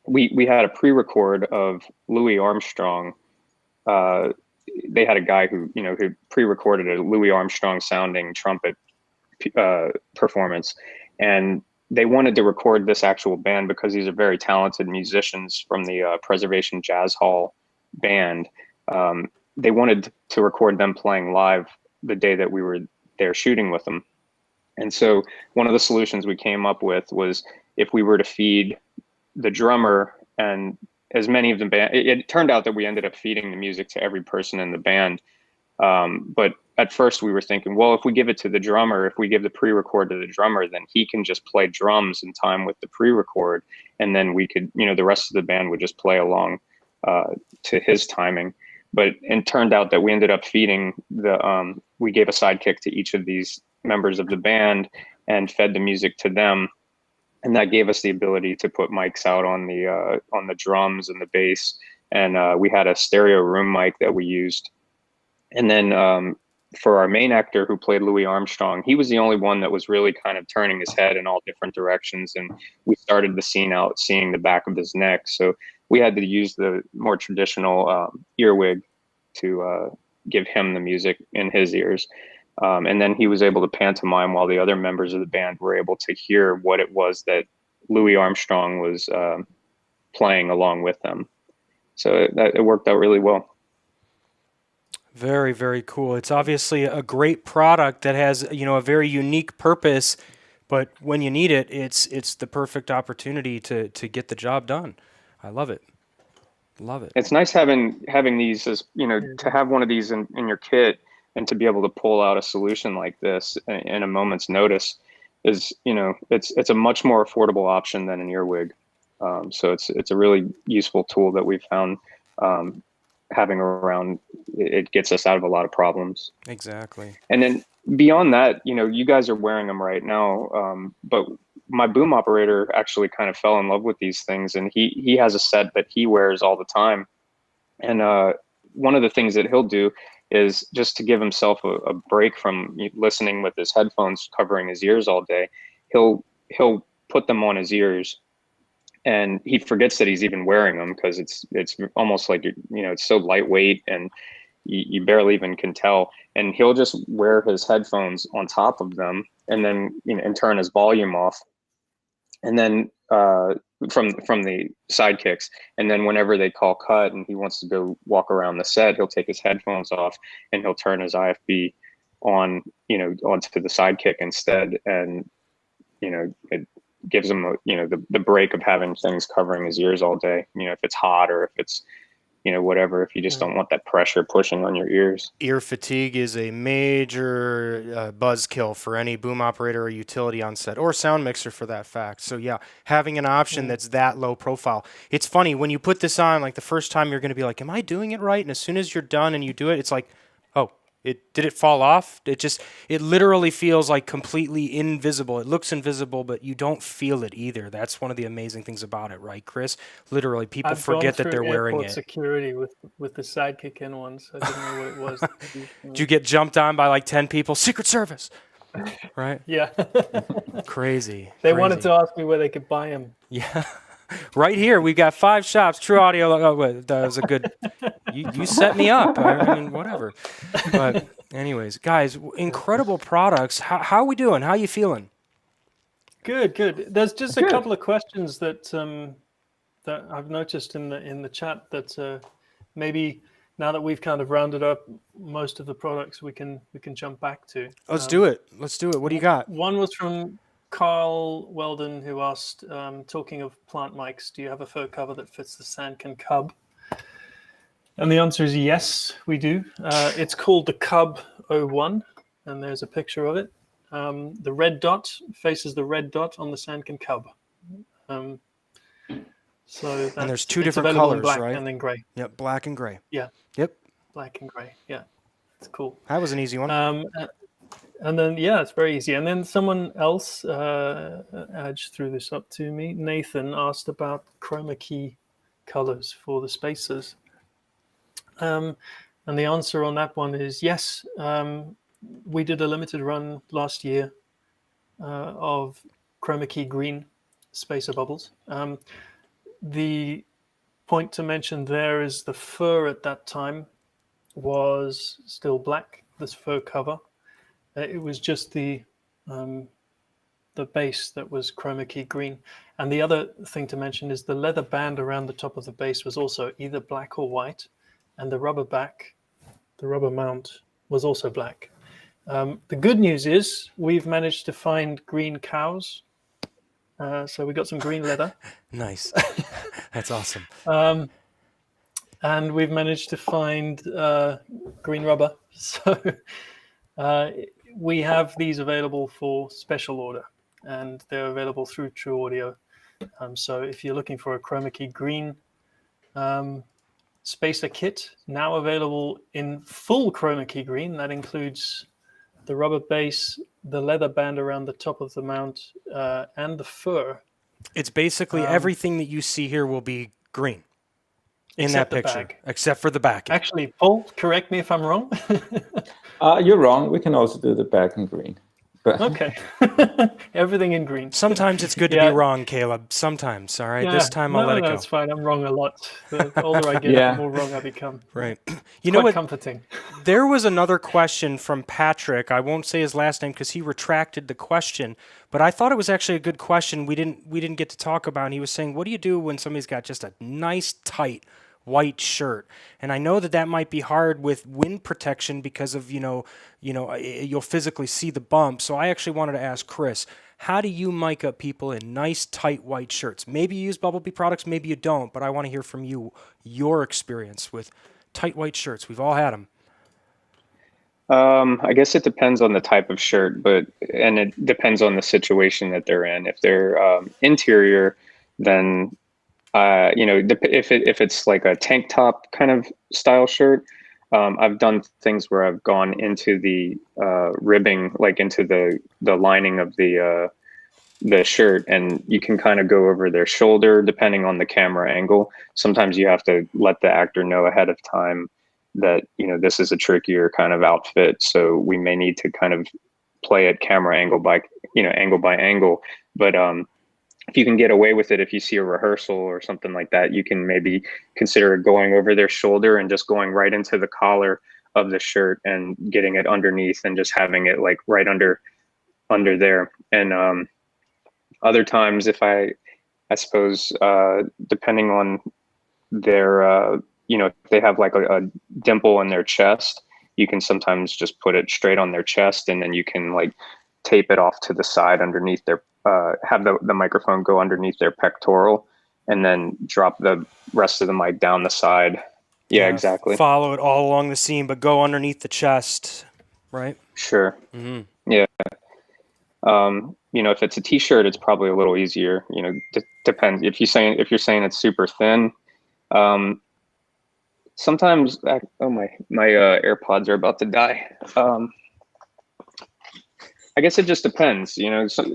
we had a pre-record of Louis Armstrong. They had a guy who, you know, who pre-recorded a Louis Armstrong sounding trumpet performance. And they wanted to record this actual band because these are very talented musicians from the Preservation Jazz Hall band. They wanted to record them playing live the day that we were there shooting with them. And so one of the solutions we came up with was if we were to feed the drummer and as many of the band, it turned out that we ended up feeding the music to every person in the band. But at first we were thinking, well, if we give it to the drummer, if we give the pre-record to the drummer, then he can just play drums in time with the pre-record. And then we could, you know, the rest of the band would just play along to his timing. But it turned out that we ended up feeding we gave a sidekick to each of these members of the band and fed the music to them. And that gave us the ability to put mics out on the drums and the bass. And we had a stereo room mic that we used. And then for our main actor who played Louis Armstrong, he was the only one that was really kind of turning his head in all different directions. And we started the scene out seeing the back of his neck. So we had to use the more traditional earwig to give him the music in his ears. And then he was able to pantomime while the other members of the band were able to hear what it was that Louis Armstrong was playing along with them. So it worked out really well. Very, very cool. It's obviously a great product that has, you know, a very unique purpose, but when you need it, it's the perfect opportunity to get the job done. I love it. Love it. It's nice having these as, you know, to have one of these in your kit and to be able to pull out a solution like this in a moment's notice is, you know, it's a much more affordable option than an earwig. So it's a really useful tool that we've found having around. It gets us out of a lot of problems. Exactly. And then beyond that, you know, you guys are wearing them right now, but my boom operator actually kind of fell in love with these things, and he has a set that he wears all the time. And one of the things that he'll do is just to give himself a break from listening with his headphones covering his ears all day. He'll put them on his ears, and he forgets that he's even wearing them because it's almost like, you know, it's so lightweight and you barely even can tell. And he'll just wear his headphones on top of them, and then, you know, and turn his volume off. And then from the sidekicks, and then whenever they call cut and he wants to go walk around the set, he'll take his headphones off and he'll turn his IFB on, you know, onto the sidekick instead. And, you know, it gives him you know, the break of having things covering his ears all day, you know, if it's hot or if it's, you know, whatever, if you just don't want that pressure pushing on your ears. Ear fatigue is a major buzzkill for any boom operator or utility on set, or sound mixer for that fact. So yeah, having an option that's that low profile. It's funny, when you put this on, like the first time you're going to be like, am I doing it right? And as soon as you're done and you do it, it's like, oh, did it fall off? It literally feels like completely invisible. It looks invisible, but you don't feel it either. That's one of the amazing things about it, right, Chris? Literally, people forget that they're wearing it. Security with the Sidekick in once. I didn't know what it was. Did you get jumped on by like 10 people? Secret Service, right? Yeah. Crazy. They wanted to ask me where they could buy them. Yeah. Right here, we've got 5 shops. True Audio. Oh, wait, that was a good. You set me up. I mean, whatever. But anyways, guys, incredible products. How are we doing? How are you feeling? Good. There's just a couple of questions that that I've noticed in the chat that maybe now that we've kind of rounded up most of the products, we can jump back to. Let's do it. What do you got? One was from Carl Weldon, who asked, talking of plant mics, do you have a fur cover that fits the Sandkin Cub? And the answer is yes, we do. It's called the Cub 01, and there's a picture of it. The red dot faces the red dot on the Sandkin Cub. So And there's it's two different available in colors, black right? and then gray. Yep, black and gray. Yeah. Yep. Black and gray. Yeah. It's cool. That was an easy one. And then, yeah, it's very easy. And then someone else threw this up to me. Nathan asked about chroma key colors for the spacers. And the answer on that one is yes. We did a limited run last year of chroma key green spacer bubbles. The point to mention there is the fur at that time was still black, this fur cover. It was just the base that was chroma key green. And the other thing to mention is the leather band around the top of the base was also either black or white, and the rubber back, the rubber mount, was also black. The good news is we've managed to find green cows. So we got some green leather. Nice. That's awesome. And we've managed to find green rubber. So we have these available for special order, and they're available through True Audio. So if you're looking for a chroma key green spacer kit, now available in full chroma key green, that includes the rubber base, the leather band around the top of the mount, and the fur. It's basically everything that you see here will be green in that picture, except for the back. Actually, Paul, correct me if I'm wrong. You're wrong. We can also do the back in green. But okay. Everything in green. Sometimes it's good to be wrong, Caleb. Sometimes, all right? Yeah. This time I'll let it go. That's fine. I'm wrong a lot. The older I get, the more wrong I become. Right. You know what? Comforting. There was another question from Patrick. I won't say his last name because he retracted the question, but I thought it was actually a good question we didn't get to talk about. And he was saying, what do you do when somebody's got just a nice, tight white shirt? And I know that might be hard with wind protection because of, you'll physically see the bump. So I actually wanted to ask Chris, how do you mic up people in nice, tight white shirts? Maybe you use Bubblebee products, maybe you don't, but I want to hear from you, your experience with tight white shirts. We've all had them. I guess it depends on the type of shirt, and it depends on the situation that they're in. If they're interior, then if it's like a tank top kind of style shirt, I've done things where I've gone into the ribbing, like into the lining of the shirt, and you can kind of go over their shoulder depending on the camera angle. Sometimes you have to let the actor know ahead of time that this is a trickier kind of outfit, so we may need to kind of play at camera angle by angle. But if you can get away with it, if you see a rehearsal or something like that, you can maybe consider going over their shoulder and just going right into the collar of the shirt and getting it underneath and just having it like right under there. And other times, if I suppose, depending on their, if they have like a dimple in their chest, you can sometimes just put it straight on their chest, and then you can like tape it off to the side underneath their, have the microphone go underneath their pectoral, and then drop the rest of the mic down the side. Yeah, exactly. Follow it all along the seam, but go underneath the chest, right? Sure. Mm-hmm. Yeah. If it's a t-shirt, it's probably a little easier. Depends. If you're saying it's super thin, sometimes, my AirPods are about to die. I guess it just depends.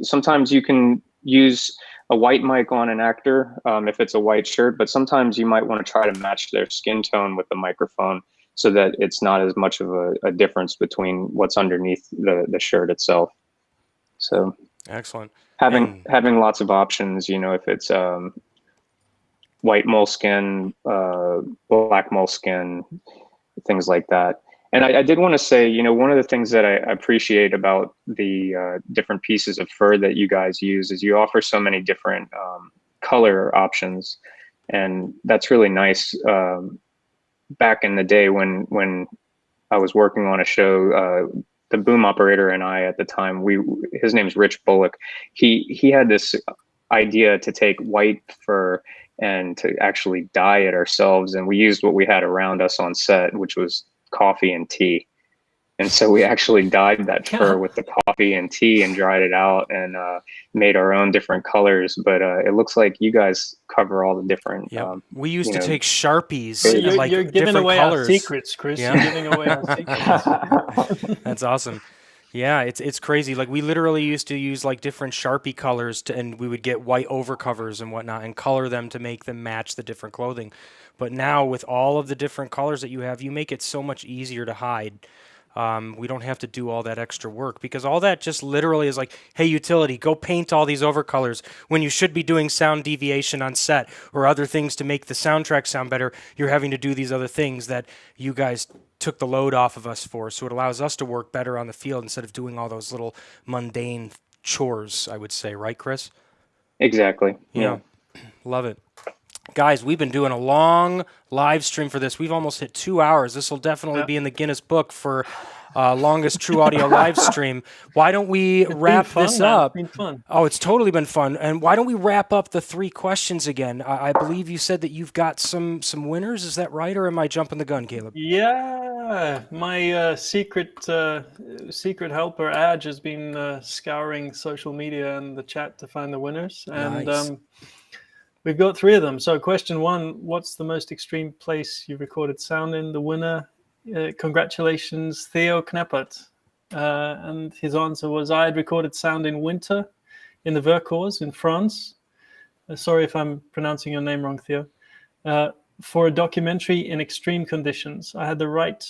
Sometimes you can use a white mic on an actor if it's a white shirt, but sometimes you might want to try to match their skin tone with the microphone so that it's not as much of a difference between what's underneath the shirt itself. So excellent. Having lots of options, if it's white moleskin, black moleskin, things like that. And I did want to say, one of the things that I appreciate about the different pieces of fur that you guys use is you offer so many different color options. And that's really nice. Back in the day when I was working on a show, the boom operator and I at the time, his name's Rich Bullock. He had this idea to take white fur and to actually dye it ourselves. And we used what we had around us on set, which was coffee and tea. And so we actually dyed that fur with the coffee and tea and dried it out and made our own different colors. But it looks like you guys cover all the different. We used to know, take Sharpies So and like you're giving different away colors. our secrets, Chris. Yeah. You're giving away our secrets. That's awesome. Yeah, it's crazy. Like we literally used to use like different Sharpie colors and we would get white overcovers and whatnot and color them to make them match the different clothing. But now with all of the different colors that you have, you make it so much easier to hide. We don't have to do all that extra work because all that just literally is like, hey, utility, go paint all these overcolors when you should be doing sound deviation on set or other things to make the soundtrack sound better. You're having to do these other things that you guys took the load off of us for. So it allows us to work better on the field instead of doing all those little mundane chores, I would say. Right, Chris? Exactly. Yeah. Love it. Guys, we've been doing a long live stream for this. We've almost hit 2 hours. This will definitely be in the Guinness Book for longest true audio live stream. Why don't we wrap this up? It's been fun. Oh, it's totally been fun. And why don't we wrap up the 3 questions again? I believe you said that you've got some winners. Is that right, or am I jumping the gun, Caleb? Yeah, my secret helper Adge has been scouring social media and the chat to find the winners, and Nice. We've got 3 of them. So question 1, what's the most extreme place you've recorded sound in? The winner, congratulations, Theo Knappert. And his answer was, I had recorded sound in winter in the Vercors in France. Sorry if I'm pronouncing your name wrong, Theo. For a documentary in extreme conditions. I had the right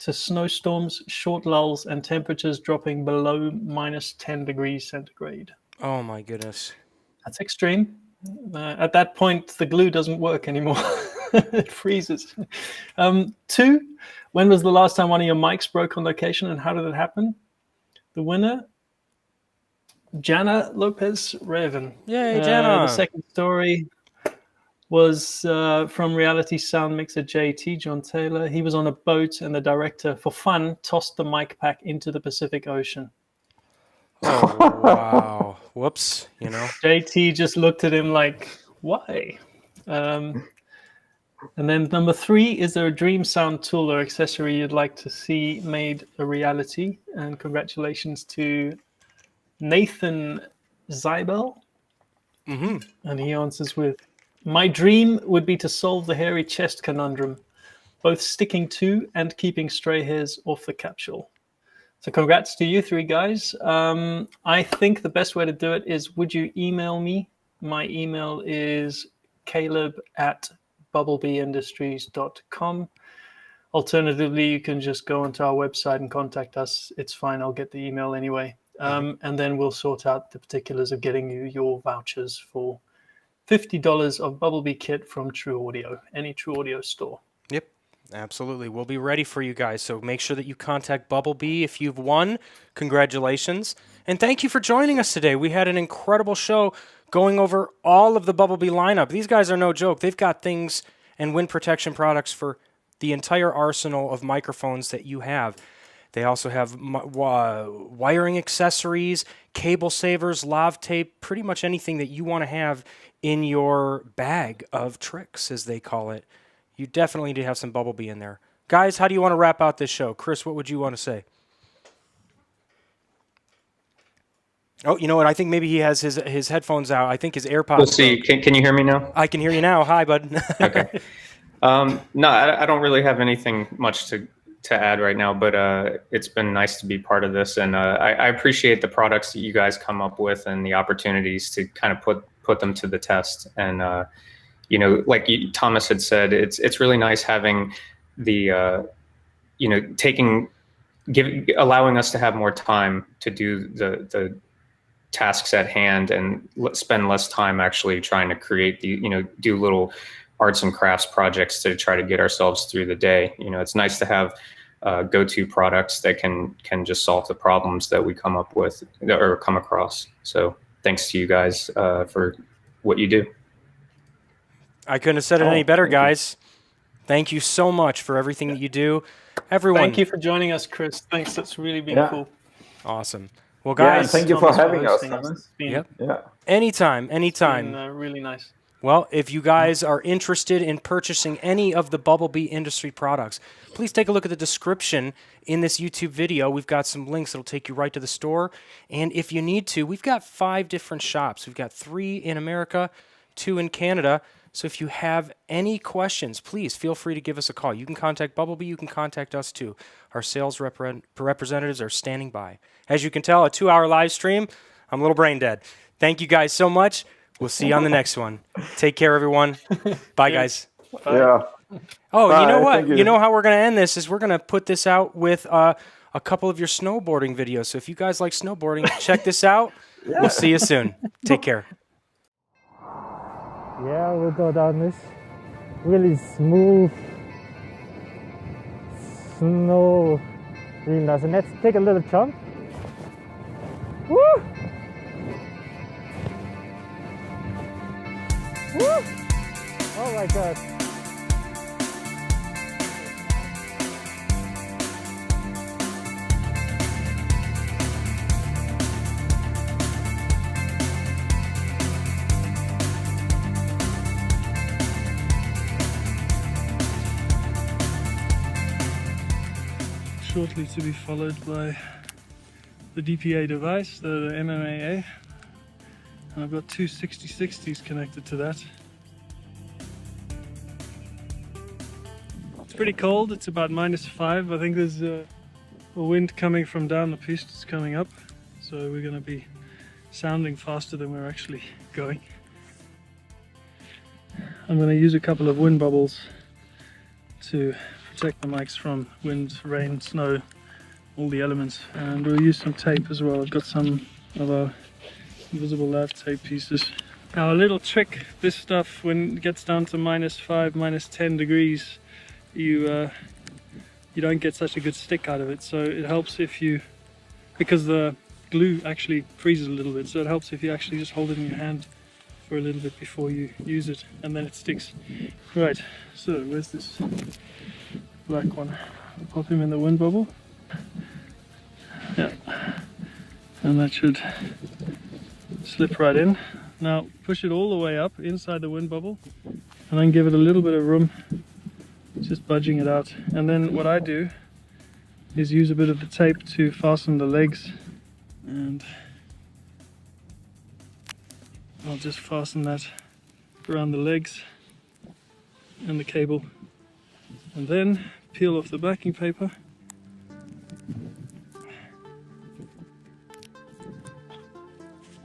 to snowstorms, short lulls, and temperatures dropping below minus 10 degrees centigrade. Oh, my goodness. That's extreme. At that point, the glue doesn't work anymore. It freezes. 2, when was the last time one of your mics broke on location and how did it happen? The winner, Jana Lopez Raven. Yay, Jana. The second story was from reality sound mixer JT, John Taylor. He was on a boat and the director, for fun, tossed the mic pack into the Pacific Ocean. Oh, wow. Whoops, you know. JT just looked at him like, why? And then number 3, is there a dream sound tool or accessory you'd like to see made a reality? And congratulations to Nathan Zybel. Mm-hmm. And he answers with, my dream would be to solve the hairy chest conundrum, both sticking to and keeping stray hairs off the capsule. So congrats to you 3 guys. I think the best way to do it is, would you email me? My email is caleb@bubblebeeindustries.com. Alternatively, you can just go onto our website and contact us. It's fine. I'll get the email anyway. And then we'll sort out the particulars of getting you your vouchers for $50 of Bubblebee kit from True Audio, any True Audio store. Yep. Absolutely. We'll be ready for you guys. So make sure that you contact Bubblebee if you've won. Congratulations. And thank you for joining us today. We had an incredible show going over all of the Bubblebee lineup. These guys are no joke. They've got things and wind protection products for the entire arsenal of microphones that you have. They also have wiring accessories, cable savers, Lav tape, pretty much anything that you want to have in your bag of tricks, as they call it. You definitely need to have some Bubblebee in there. Guys, how do you want to wrap out this show? Chris, what would you want to say? Oh, you know what? I think maybe he has his headphones out. I think his AirPods. We'll see. Can you hear me now? I can hear you now. Hi, bud. Okay. No, I don't really have anything much to add right now, but it's been nice to be part of this, and I appreciate the products that you guys come up with and the opportunities to kind of put them to the test. And you know, like Thomas had said, it's really nice having the you know, allowing us to have more time to do the tasks at hand and spend less time actually trying to create do little arts and crafts projects to try to get ourselves through the day. You know, it's nice to have go-to products that can just solve the problems that we come up with or come across. So thanks to you guys for what you do. I couldn't have said it any better, guys. Thank you so much for everything that you do. Everyone. Thank you for joining us, Chris. Thanks. That's really been cool. Awesome. Well, guys. Thank you for having us, Thomas. Yep. Yeah. Anytime. It's been, really nice. Well, if you guys are interested in purchasing any of the Bubblebee Industry products, please take a look at the description in this YouTube video. We've got some links that'll take you right to the store. And if you need to, we've got 5 different shops. We've got 3 in America, 2 in Canada. So if you have any questions, please feel free to give us a call. You can contact Bubblebee. You can contact us too. Our sales representatives are standing by. As you can tell, a 2-hour live stream, I'm a little brain dead. Thank you guys so much. We'll see you on the next one. Take care, everyone. Bye, guys. Bye. Yeah. Oh, Bye. you know what? Thank you. You know how we're going to end this is we're going to put this out with a couple of your snowboarding videos. So if you guys like snowboarding, check this out. Yeah. We'll see you soon. Take care. Yeah, we'll go down this really smooth snow. Really nice. And let's take a little jump. Woo! Woo! Oh my god. Shortly to be followed by the DPA device, the MMAA. And I've got 2 6060s connected to that. It's pretty cold, it's about -5. I think there's a wind coming from down the piste, it's coming up. So we're going to be sounding faster than we're actually going. I'm going to use a couple of wind bubbles to protect the mics from wind, rain, snow, all the elements. And we'll use some tape as well. I've got some of our invisible Lav Tape pieces. Now a little trick, this stuff when it gets down to -5, -10 degrees, you don't get such a good stick out of it. So it helps if you, because the glue actually freezes a little bit, so it helps if you actually just hold it in your hand for a little bit before you use it, and then it sticks. Right, so where's this black one? I'll pop him in the wind bubble. Yeah, and that should slip right in. Now push it all the way up inside the wind bubble and then give it a little bit of room, just budging it out. And then what I do is use a bit of the tape to fasten the legs, and I'll just fasten that around the legs and the cable, and then peel off the backing paper.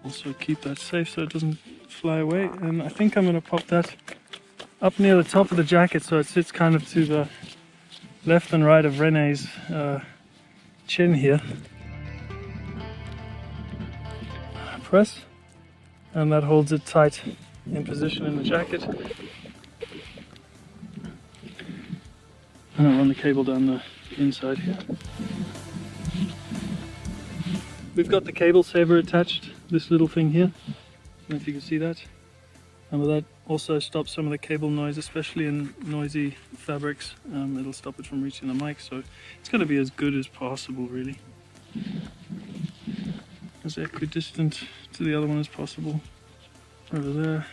Also keep that safe so it doesn't fly away, and I think I'm going to pop that up near the top of the jacket so it sits kind of to the left and right of Renee's chin here. Press, and that holds it tight in position in the jacket. And I'll run the cable down the inside here. We've got the cable saver attached, this little thing here. I don't know if you can see that. And that also stops some of the cable noise, especially in noisy fabrics. It'll stop it from reaching the mic, so it's going to be as good as possible, really. As equidistant to the other one as possible. Over there.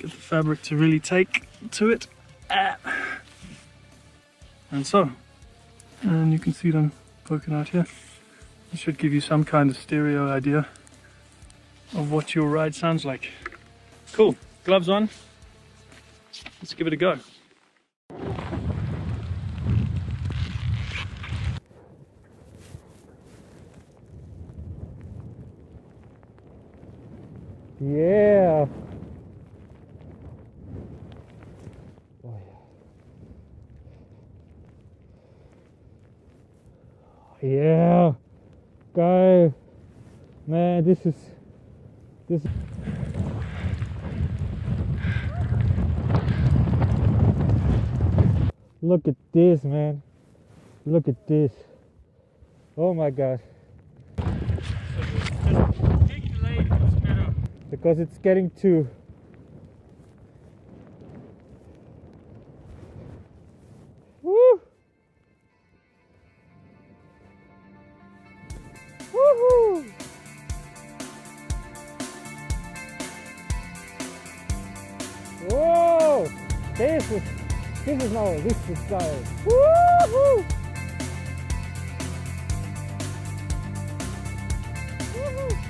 Get the fabric to really take to it. And so. And you can see them poking out here. It should give you some kind of stereo idea of what your ride sounds like. Cool, gloves on. Let's give it a go. Yeah. Yeah. Go. Man, this is look at this, man. Look at this. Oh my god. Because it's getting too woo. Woohoo! This is now this is style. Woohoo! Woohoo!